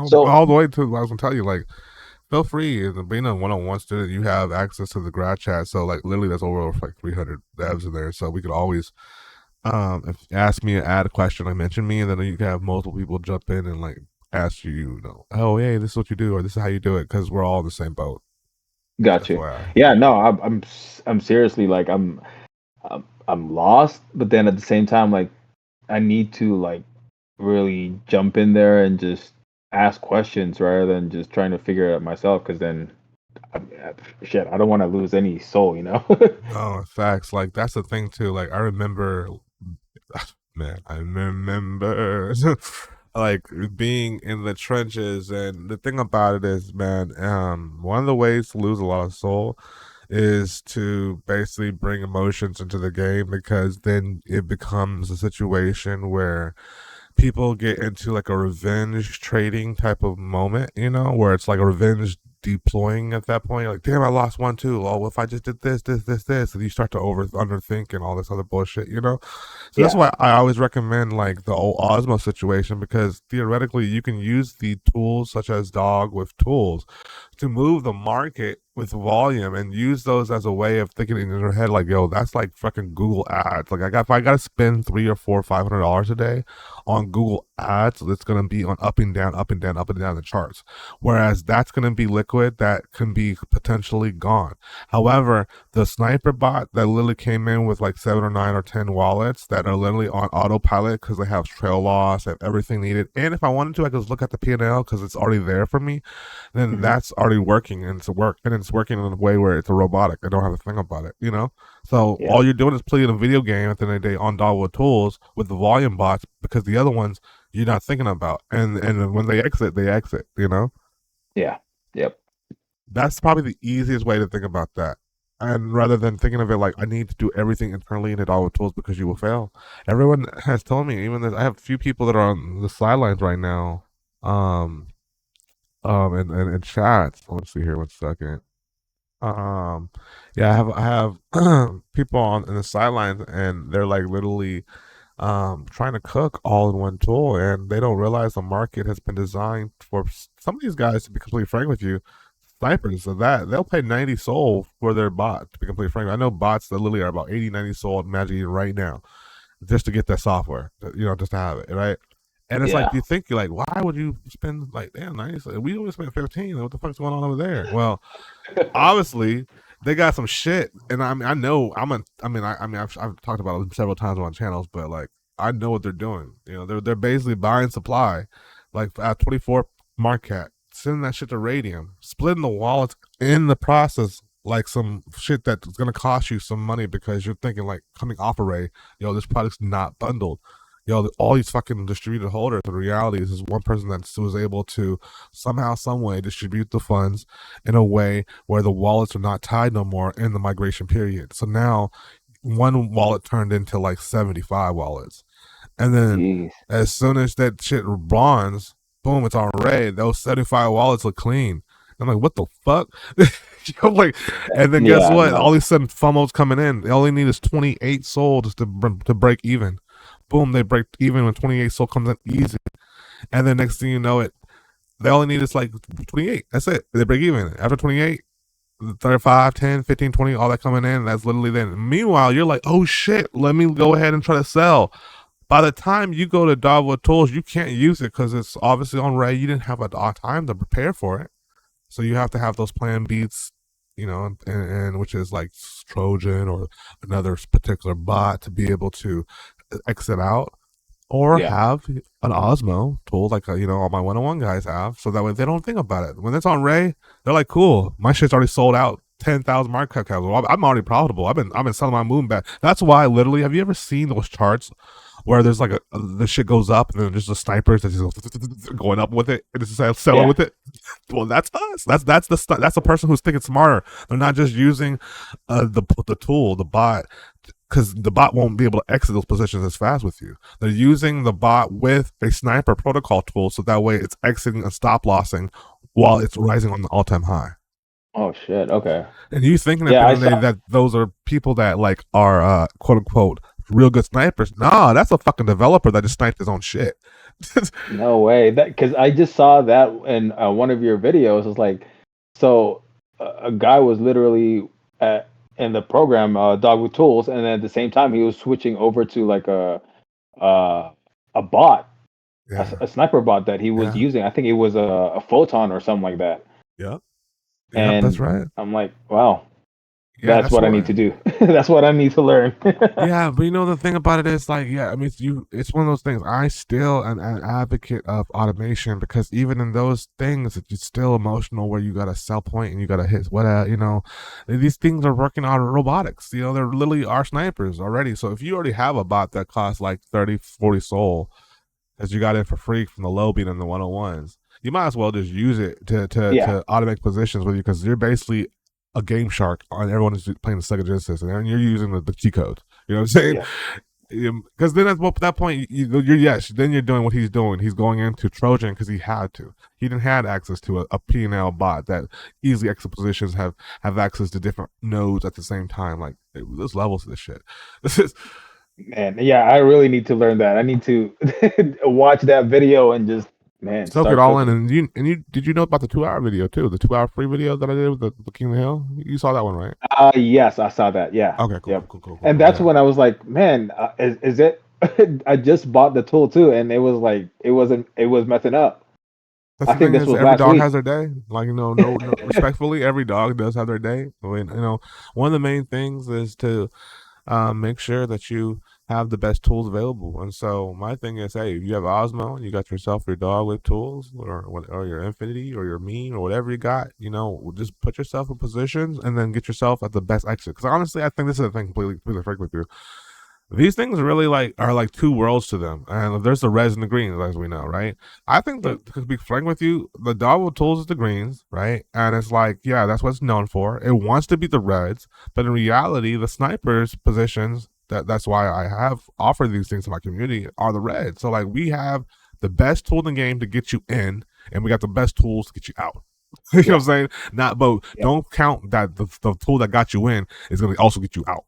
So, All the way to, I was gonna tell you, like, feel free. Being a one-on-one student, you have access to the grad chat. So like literally, there's over like 300 devs in there. So we could always, if you ask me, add a question, like mention me, and then you can have multiple people jump in and like ask you, oh hey, this is what you do, or this is how you do it, because we're all in the same boat. Just got you. FYI. Yeah. No, I'm seriously like I'm lost, but then at the same time, like I need to like really jump in there and just ask questions rather than just trying to figure it out myself. Because then Shit, I don't want to lose any soul, you know. No, facts. Like that's the thing too. Like I remember, man, I remember like being in the trenches, and the thing about it is, man, one of the ways to lose a lot of soul is to basically bring emotions into the game, because then it becomes a situation where people get into like a revenge trading type of moment, where it's like a revenge deploying at that point. You're like, damn, I lost one too. Oh, if I just did this, and you start to underthink and all this other bullshit. So that's Yeah. why I always recommend like the old Osmo situation, because theoretically you can use the tools such as Dog with tools to move the market with volume and use those as a way of thinking in your head like, yo, that's like fucking Google ads. Like if I gotta spend $300 or $400 or $500 a day on Google ads, it's gonna be on up and down, up and down, up and down the charts. Whereas that's gonna be liquid that can be potentially gone. However, the sniper bot that literally came in with like 7 or 9 or 10 wallets that are literally on autopilot because they have trail loss, have everything needed. And if I wanted to, I could just look at the P&L because it's already there for me. Then Hmm. that's already working, and it's working in a way where it's a robotic. I don't have to think about it. So all Yep. you're doing is playing a video game at the end of the day on DAWA tools with the volume bots, because the other ones you're not thinking about, and when they exit, they exit. Yeah. Yep. That's probably the easiest way to think about that. And rather than thinking of it like I need to do everything internally in DAWA tools because you will fail. Everyone has told me, even I have a few people that are on the sidelines right now, um, in chats. Let's see here, 1 second. Um, yeah, I have people on in the sidelines, and they're like literally trying to cook all in one tool, and they don't realize the market has been designed for some of these guys. To be completely frank with you, snipers, so that they'll pay 90 soul for their bot. To be completely frank, I know bots that literally are about 80, 90 soul in Magic Eden right now, just to get that software, just to have it, right? And it's like Yeah. you think, you're like, why would you spend like, damn, 90? We only spent 15. What the fuck's going on over there? Well, obviously they got some shit, and I know I've talked about it several times on channels, but like I know what they're doing. They're basically buying supply, like at 24 Market, sending that shit to Radium, splitting the wallets in the process, like some shit that's gonna cost you some money because you're thinking like coming off array, this product's not bundled. All these fucking distributed holders. The reality is one person that was able to somehow, some way distribute the funds in a way where the wallets are not tied no more in the migration period. So now one wallet turned into like 75 wallets. And then Jeez. as soon as that shit bronze, boom, it's on red. Those 75 wallets look clean. I'm like, what the fuck? I'm like, and then guess Yeah. what? All No. of a sudden, FOMO's coming in. They only need is 28 souls to break even. Boom, they break even when 28 soul comes in easy. And then next thing you know, they only need is like 28. That's it. They break even. After 28, 35, 10, 15, 20, all that coming in, that's literally then. Meanwhile, you're like, oh shit, let me go ahead and try to sell. By the time you go to Dogwood Tools, you can't use it because it's obviously on Ray. You didn't have a time to prepare for it. So you have to have those plan beats, and which is like Trojan or another particular bot to be able to exit out, or Yeah. have an Osmo tool like all my one-on-one guys have, so that way they don't think about it. When it's on Ray, they're like, "Cool, my shit's already sold out. 10,000 market caps. Well, I'm already profitable. I've been selling my moon back. That's why literally, have you ever seen those charts where there's like the shit goes up and then there's the snipers that's just going up with it and it's just selling Yeah. with it? Well, that's us. That's the person who's thinking smarter. They're not just using the tool, the bot, because the bot won't be able to exit those positions as fast with you. They're using the bot with a sniper protocol tool, so that way it's exiting and stop lossing while it's rising on the all-time high. Oh shit. Okay. And you thinking at Yeah, the I end of the saw. day that those are people that like are quote unquote real good snipers? Nah, that's a fucking developer that just sniped his own shit. No way. That because I just saw that in one of your videos. It's like, so a guy was literally at, in the program Dog with Tools, and then at the same time he was switching over to like uh, a bot, Yeah, a sniper bot that he was yeah, using. I think it was a photon or something like that. yep, yep. That's And right. I'm like, wow. Yeah, That's that's what I need what. to do. That's what I need to learn. Yeah, but the thing about it is like, yeah, I mean, it's one of those things. I still am an advocate of automation because even in those things, it's still emotional where you got to sell point and you got to hit these things are working on robotics. They're literally our snipers already. So if you already have a bot that costs like 30, 40 soul, as you got it for free from the low beat and the 101s, you might as well just use it Yeah, to automate positions with you because you're basically a game shark on everyone is playing the Sega Genesis and you're using the cheat codes. You know what I'm saying? yeah, Because then at that point you're then you're doing what he's doing. He's going into Trojan because he had to. He didn't have access to a P&L bot that easily exit positions have access to different nodes at the same time. Like there's levels to this shit. This is man. Yeah, I really need to learn that. I need to watch that video and just, man, soak it start all in. cooking. And you did you know about the 2 hour video too? The 2 hour free video that I did with the King of the Hill. You saw that one, right? Yes, I saw that. Yeah, Okay, cool, yep. cool, cool, cool, cool, And cool. that's Yeah. when I was like, man, is it? I just bought the tool too, and it was like it was messing up. That's I the think thing this is was every last dog week. has their day. Like no, respectfully, every dog does have their day. I mean, one of the main things is to make sure that you have the best tools available. And so my thing is, hey, if you have Osmo and you got yourself your DogWifTools or your Infinity or your Meme or whatever you got, just put yourself in positions and then get yourself at the best exit. Because honestly, I think this is a thing completely frank with you. These things really are like two worlds to them, and there's the reds and the greens, as we know, right? I think Yep. that to be frank with you, the Dogwood Tools is the greens, right? And it's like, yeah, that's what it's known for. It wants to be the reds, but in reality, the snipers positions that's why I have offered these things to my community are the reds. So like we have the best tool in the game to get you in, and we got the best tools to get you out. You know what I'm Yeah. saying? Not, but Yep. don't count that the tool that got you in is going to also get you out.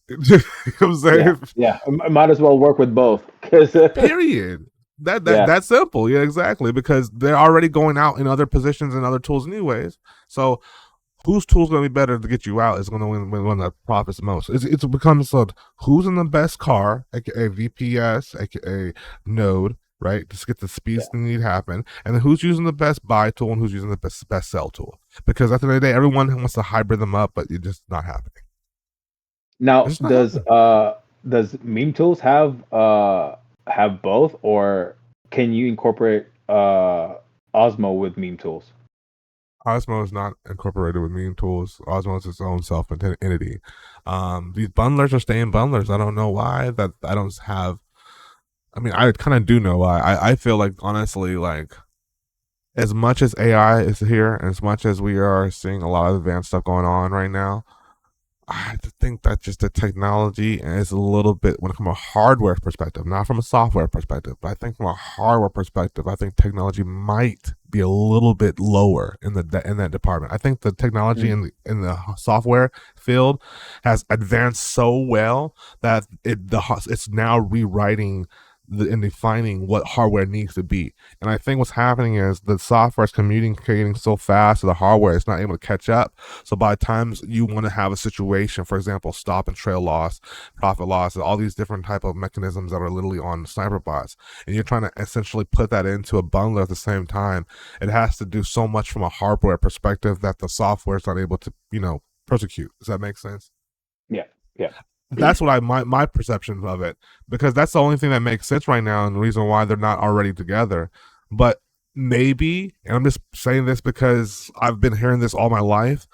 You know what I'm Yeah. saying? Yeah. I might as well work with both because Period. yeah. That's simple. Yeah, exactly. Because they're already going out in other positions and other tools anyways. So whose tool's going to be better to get you out is going to win one that profits most. It becomes who's in the best car, aka VPS, aka node, right? Just get the speeds Yeah. that need to happen, and then who's using the best buy tool and who's using the best sell tool. Because at the end of the day, everyone wants to hybrid them up, but it's just not happening. Now, It's just not happening. does Meme Tools have both, or can you incorporate Osmo with Meme Tools? Osmo is not incorporated with Meme Tools. Osmo is its own self entity. These bundlers are staying bundlers. I don't know why. That I don't have. I mean, I kind of do know why. I feel like honestly, like as much as AI is here, and as much as we are seeing a lot of advanced stuff going on right now, I think that just the technology is a little bit when it comes from a hardware perspective, not from a software perspective, but I think from a hardware perspective, I think technology might be a little bit lower in that department. I think the technology Mm. in the software field has advanced so well that it's now rewriting and defining what hardware needs to be. And I think what's happening is the software is communicating so fast to the hardware, it's not able to catch up. So by the times you want to have a situation, for example, stop and trail loss, profit loss, all these different type of mechanisms that are literally on sniper bots, and you're trying to essentially put that into a bundle at the same time, it has to do so much from a hardware perspective that the software is not able to, prosecute. Does that make sense? Yeah. Yeah. That's what my perception of it, because that's the only thing that makes sense right now, and the reason why they're not already together. But maybe, and I'm just saying this because I've been hearing this all my life.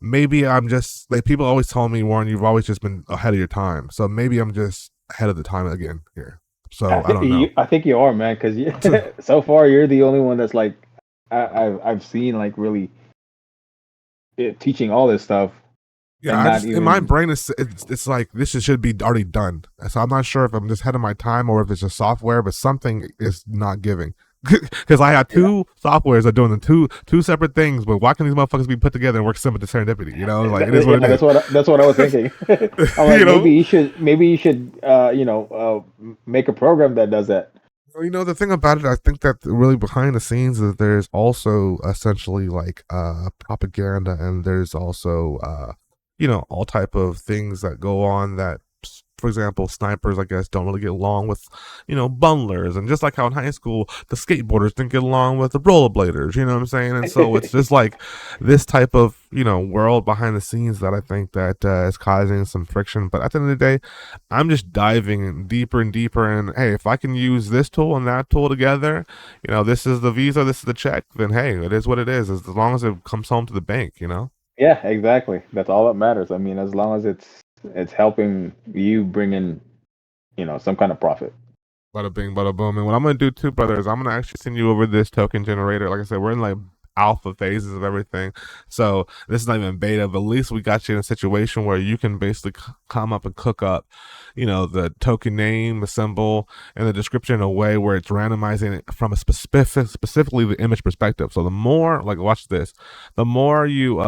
Maybe I'm just like people always tell me, Warren, you've always just been ahead of your time. So maybe I'm just ahead of the time again here. So I don't know. I think you are, man, because so far you're the only one that's like I've seen like really teaching all this stuff Yeah, and I not just in my even. brain it's like this should be already done. So I'm not sure if I'm just ahead of my time or if it's just software, but something is not giving. Because I have Yeah. two softwares that are doing the two separate things, but why can these motherfuckers be put together and work similar to serendipity? Like it is what Yeah, it is. that's what I was thinking. I'm like, you know, maybe you should make a program that does that. The thing about it, I think that really behind the scenes is there's also essentially like propaganda, and there's also all type of things that go on that for example, snipers, I guess, don't really get along with, bundlers. And just like how in high school, the skateboarders didn't get along with the rollerbladers, you know what I'm saying? And so it's just like this type of, world behind the scenes that I think that is causing some friction. But at the end of the day, I'm just diving deeper and deeper. And hey, if I can use this tool and that tool together, this is the visa, this is the check, then hey, it is what it is, as long as it comes home to the bank. Yeah, exactly. That's all that matters. I mean, as long as it's helping you bring in, some kind of profit. Bada bing, bada boom. And what I'm gonna do too, brother, is I'm gonna actually send you over this token generator. Like I said, we're in like alpha phases of everything, so this is not even beta. But at least we got you in a situation where you can basically come up and cook up, the token name, the symbol, and the description in a way where it's randomizing it from a specifically the image perspective. So the more, like, watch this, the more you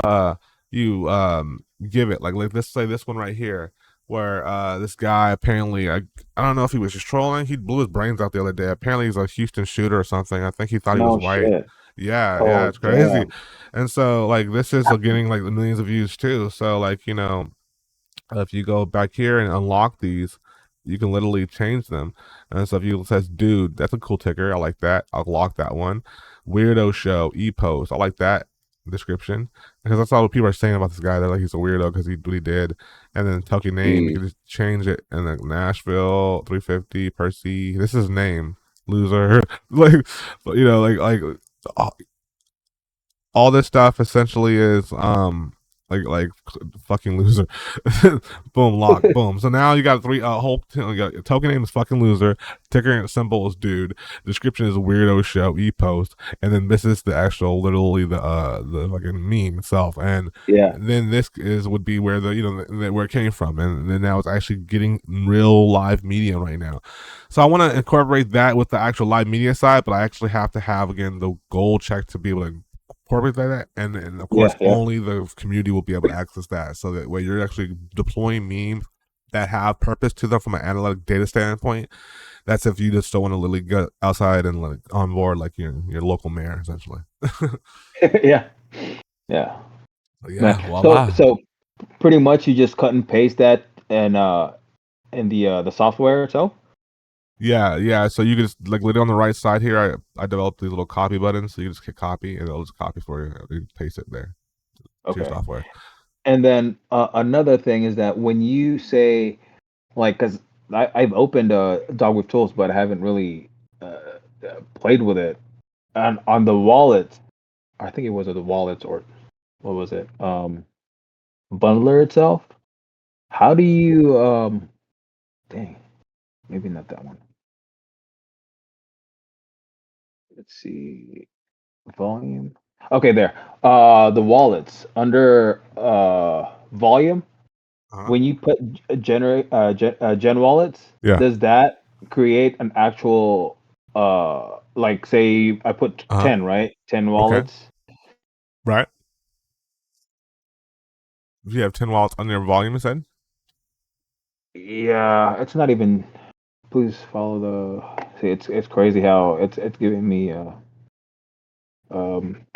give it, like let's say this one right here, where this guy apparently, I don't know if he was just trolling. He blew his brains out the other day. Apparently he's a Houston shooter or something. I think he thought he was No white. shit. Yeah, yeah, Oh it's crazy. damn. And so like this is getting like the millions of views too. So like, if you go back here and unlock these, you can literally change them. And so if you says, dude, that's a cool ticker. I like that. I'll lock that one. Weirdo show, e-post. I like that description because that's all what people are saying about this guy. They're like, he's a weirdo because he what he did. And then token name, you Jeez. can just change it. And then Nashville 350 Percy. This is his name. Loser. Like, all, all this stuff essentially is like fucking loser. Boom, lock, boom. So now you got three whole you got your token name is fucking loser, ticker symbol is dude, description is weirdo show, e post, and then this is the actual literally the fucking meme itself. And Yeah. then this is would be where where it came from, and then now it's actually getting real live media right now. So I want to incorporate that with the actual live media side, but I actually have to have again the gold check to be able to incorporate that, and of course Yeah. Yeah. only the community will be able to access that. So that way you're actually deploying memes that have purpose to them from an analytic data standpoint. That's if you just don't want to literally go outside and like on board like your local mayor essentially. Yeah. Yeah. Man. Yeah, So voila. so pretty much you just cut and paste that and in the software itself. Yeah, yeah. So you can just like literally on the right side here, I developed these little copy buttons. So you just hit copy and it'll just copy for you. You paste it there to your Okay. software. And then another thing is that when you say like, because I've opened Dog with Tools, but I haven't really played with it. And on the wallet, I think it was the wallet or what was it? Bundler itself. How do you dang, maybe not that one. Let's see. Volume. Okay, there. The wallets under volume. Uh-huh. When you put gen wallets, Yeah. does that create an actual like say I put Uh-huh. 10, right? 10 Okay. wallets. Right. If you have 10 wallets on your volume, you said? Yeah, it's not even. Please follow the. See, it's crazy how it's giving me um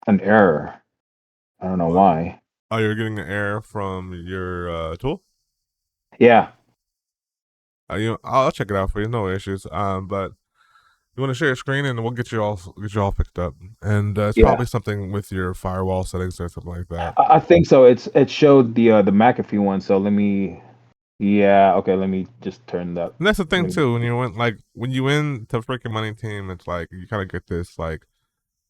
an error. I don't know What? why. Oh, you're getting an error from your tool? Yeah, I'll check it out for you. No issues. But you want to share your screen and we'll get you all picked up. And it's yeah. probably something with your firewall settings or something like that. I think so. It showed the McAfee one. So let me. Yeah. Okay. Let me just turn that. And that's the thing Let me, too. When you win the freaking money team, it's like you kind of get this like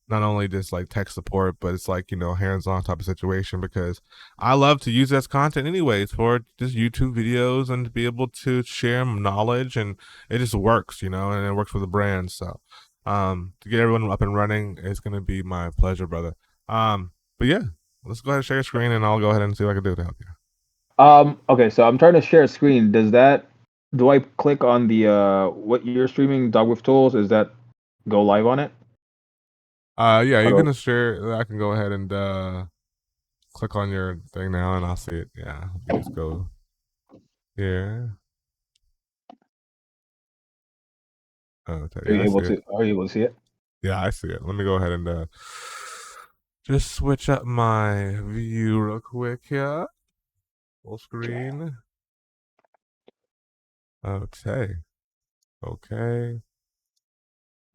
not only just like tech support, but it's like hands-on type of situation because I love to use that as content anyways for just YouTube videos and to be able to share knowledge and it just works, and it works for the brand. So, to get everyone up and running is gonna be my pleasure, brother. But yeah, let's go ahead and share your screen and I'll go ahead and see what I can do to help you. Okay. So I'm trying to share a screen. Does that? Do I click on the what you're streaming, Dog with Tools? Is that go live on it? Yeah, How you're do? gonna share. I can go ahead and click on your thing now and I'll see it. Yeah, you just go here. Okay, Are yeah, you I able see it. to? Are you able to see it? Yeah, I see it. Let me go ahead and just switch up my view real quick here. Full screen. Okay. Okay.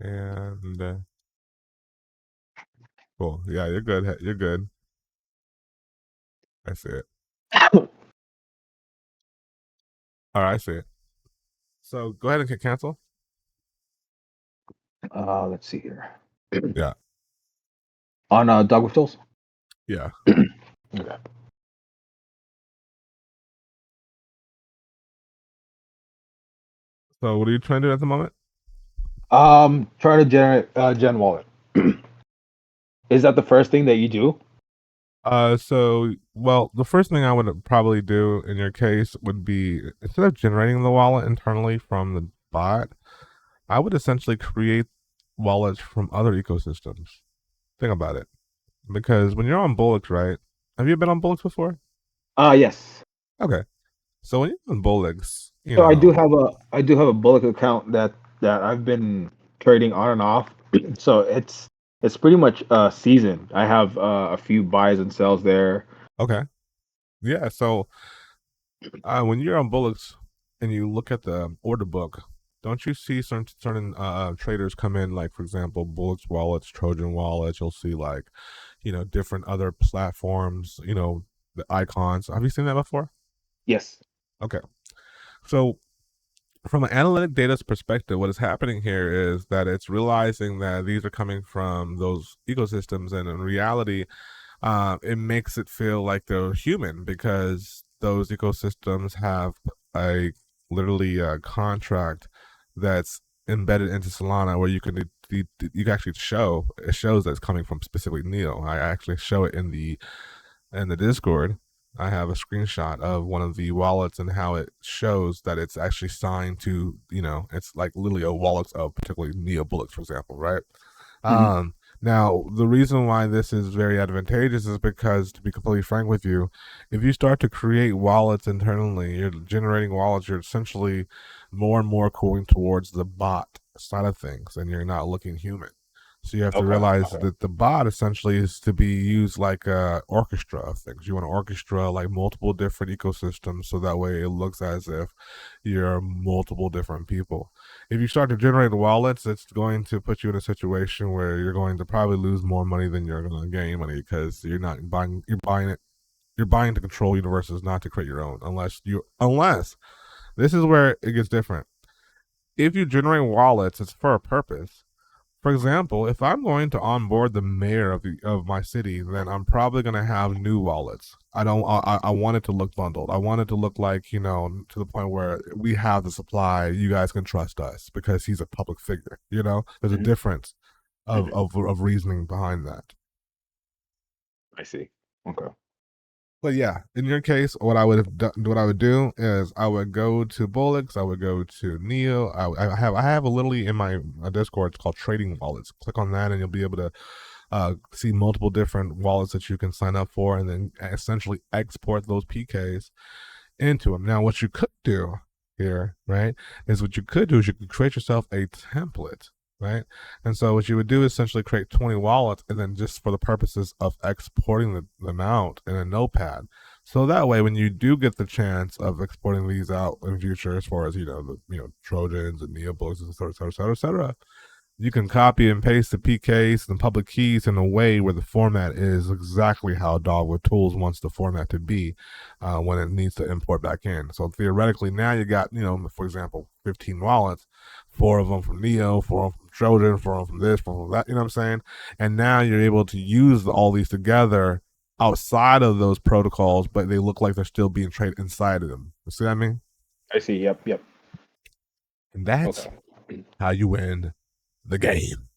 And cool. Yeah, you're good. You're good. I see it. All right, I see it. So go ahead and hit cancel. Let's see here. Yeah. On DogWifTools? Yeah. Okay. So what are you trying to do at the moment? Trying to generate Gen Wallet. Is that the first thing that you do? Well, the first thing I would probably do in your case would be instead of generating the wallet internally from the bot, I would essentially create wallets from other ecosystems. Think about it. Because when you're on Bullocks, right? Have you been on Bullocks before? Yes. Okay. So when you're on Bullocks, So I do have a Bullock account that I've been trading on and off. So it's pretty much seasoned. I have a few buys and sells there. okay. Yeah, so when you're on Bullocks and you look at the order book, don't you see certain traders come in, like for example, Bullocks wallets, Trojan wallets? You'll see like, different other platforms. The icons. Have you seen that before? Yes. Okay, so from an analytic data's perspective, what is happening here is that it's realizing that these are coming from those ecosystems, and in reality, it makes it feel like they're human because those ecosystems have a literally a contract that's embedded into Solana where you can actually shows that it's coming from specifically Neo. I actually show it in the Discord. I have a screenshot of one of the wallets and how it shows that it's actually signed to, it's like literally a wallet of particularly Neo Bullets, for example, right? Hmm. Now, the reason why this is very advantageous is because, to be completely frank with you, if you start to create wallets internally, you're generating wallets, you're essentially more and more going towards the bot side of things, and you're not looking human. So you have to Okay. realize Okay. that the bot essentially is to be used like a orchestra of things. You want to orchestra like multiple different ecosystems, so that way it looks as if you're multiple different people. If you start to generate wallets, it's going to put you in a situation where you're going to probably lose more money than you're going to gain money because you're not buying. You're buying to control universes, not to create your own. Unless this is where it gets different. If you generate wallets, it's for a purpose. For example, if I'm going to onboard the mayor of my city, then I'm probably going to have new wallets. I don't. I want it to look bundled. I want it to look like, to the point where we have the supply. You guys can trust us because he's a public figure. There's a Hmm. difference of Hmm. of reasoning behind that. I see. Okay. But yeah, in your case, what I would have done, what I would do is I would go to Bullocks, I would go to Neo. I have a literally in my Discord. It's called Trading Wallets. Click on that, and you'll be able to see multiple different wallets that you can sign up for, and then essentially export those PKs into them. Now, what you could do here, right, is what you could do is you could create yourself a template, right? And so what you would do is essentially create 20 wallets, and then just for the purposes of exporting them out in a notepad. So that way, when you do get the chance of exporting these out in future, as far as Trojans and Neobooks, et cetera, et cetera, et cetera, et cetera, you can copy and paste the PKs and public keys in a way where the format is exactly how DogWifTools wants the format to be when it needs to import back in. So theoretically, now you got, for example, 15 wallets, 4 of them from Neo, 4 of them from Trojan, 4 of them from this, 4 of them from that, you know what I'm saying? And now you're able to use all these together outside of those protocols, but they look like they're still being traded inside of them. You see what I mean? I see. Yep. Yep. And that's Okay. how you win the game.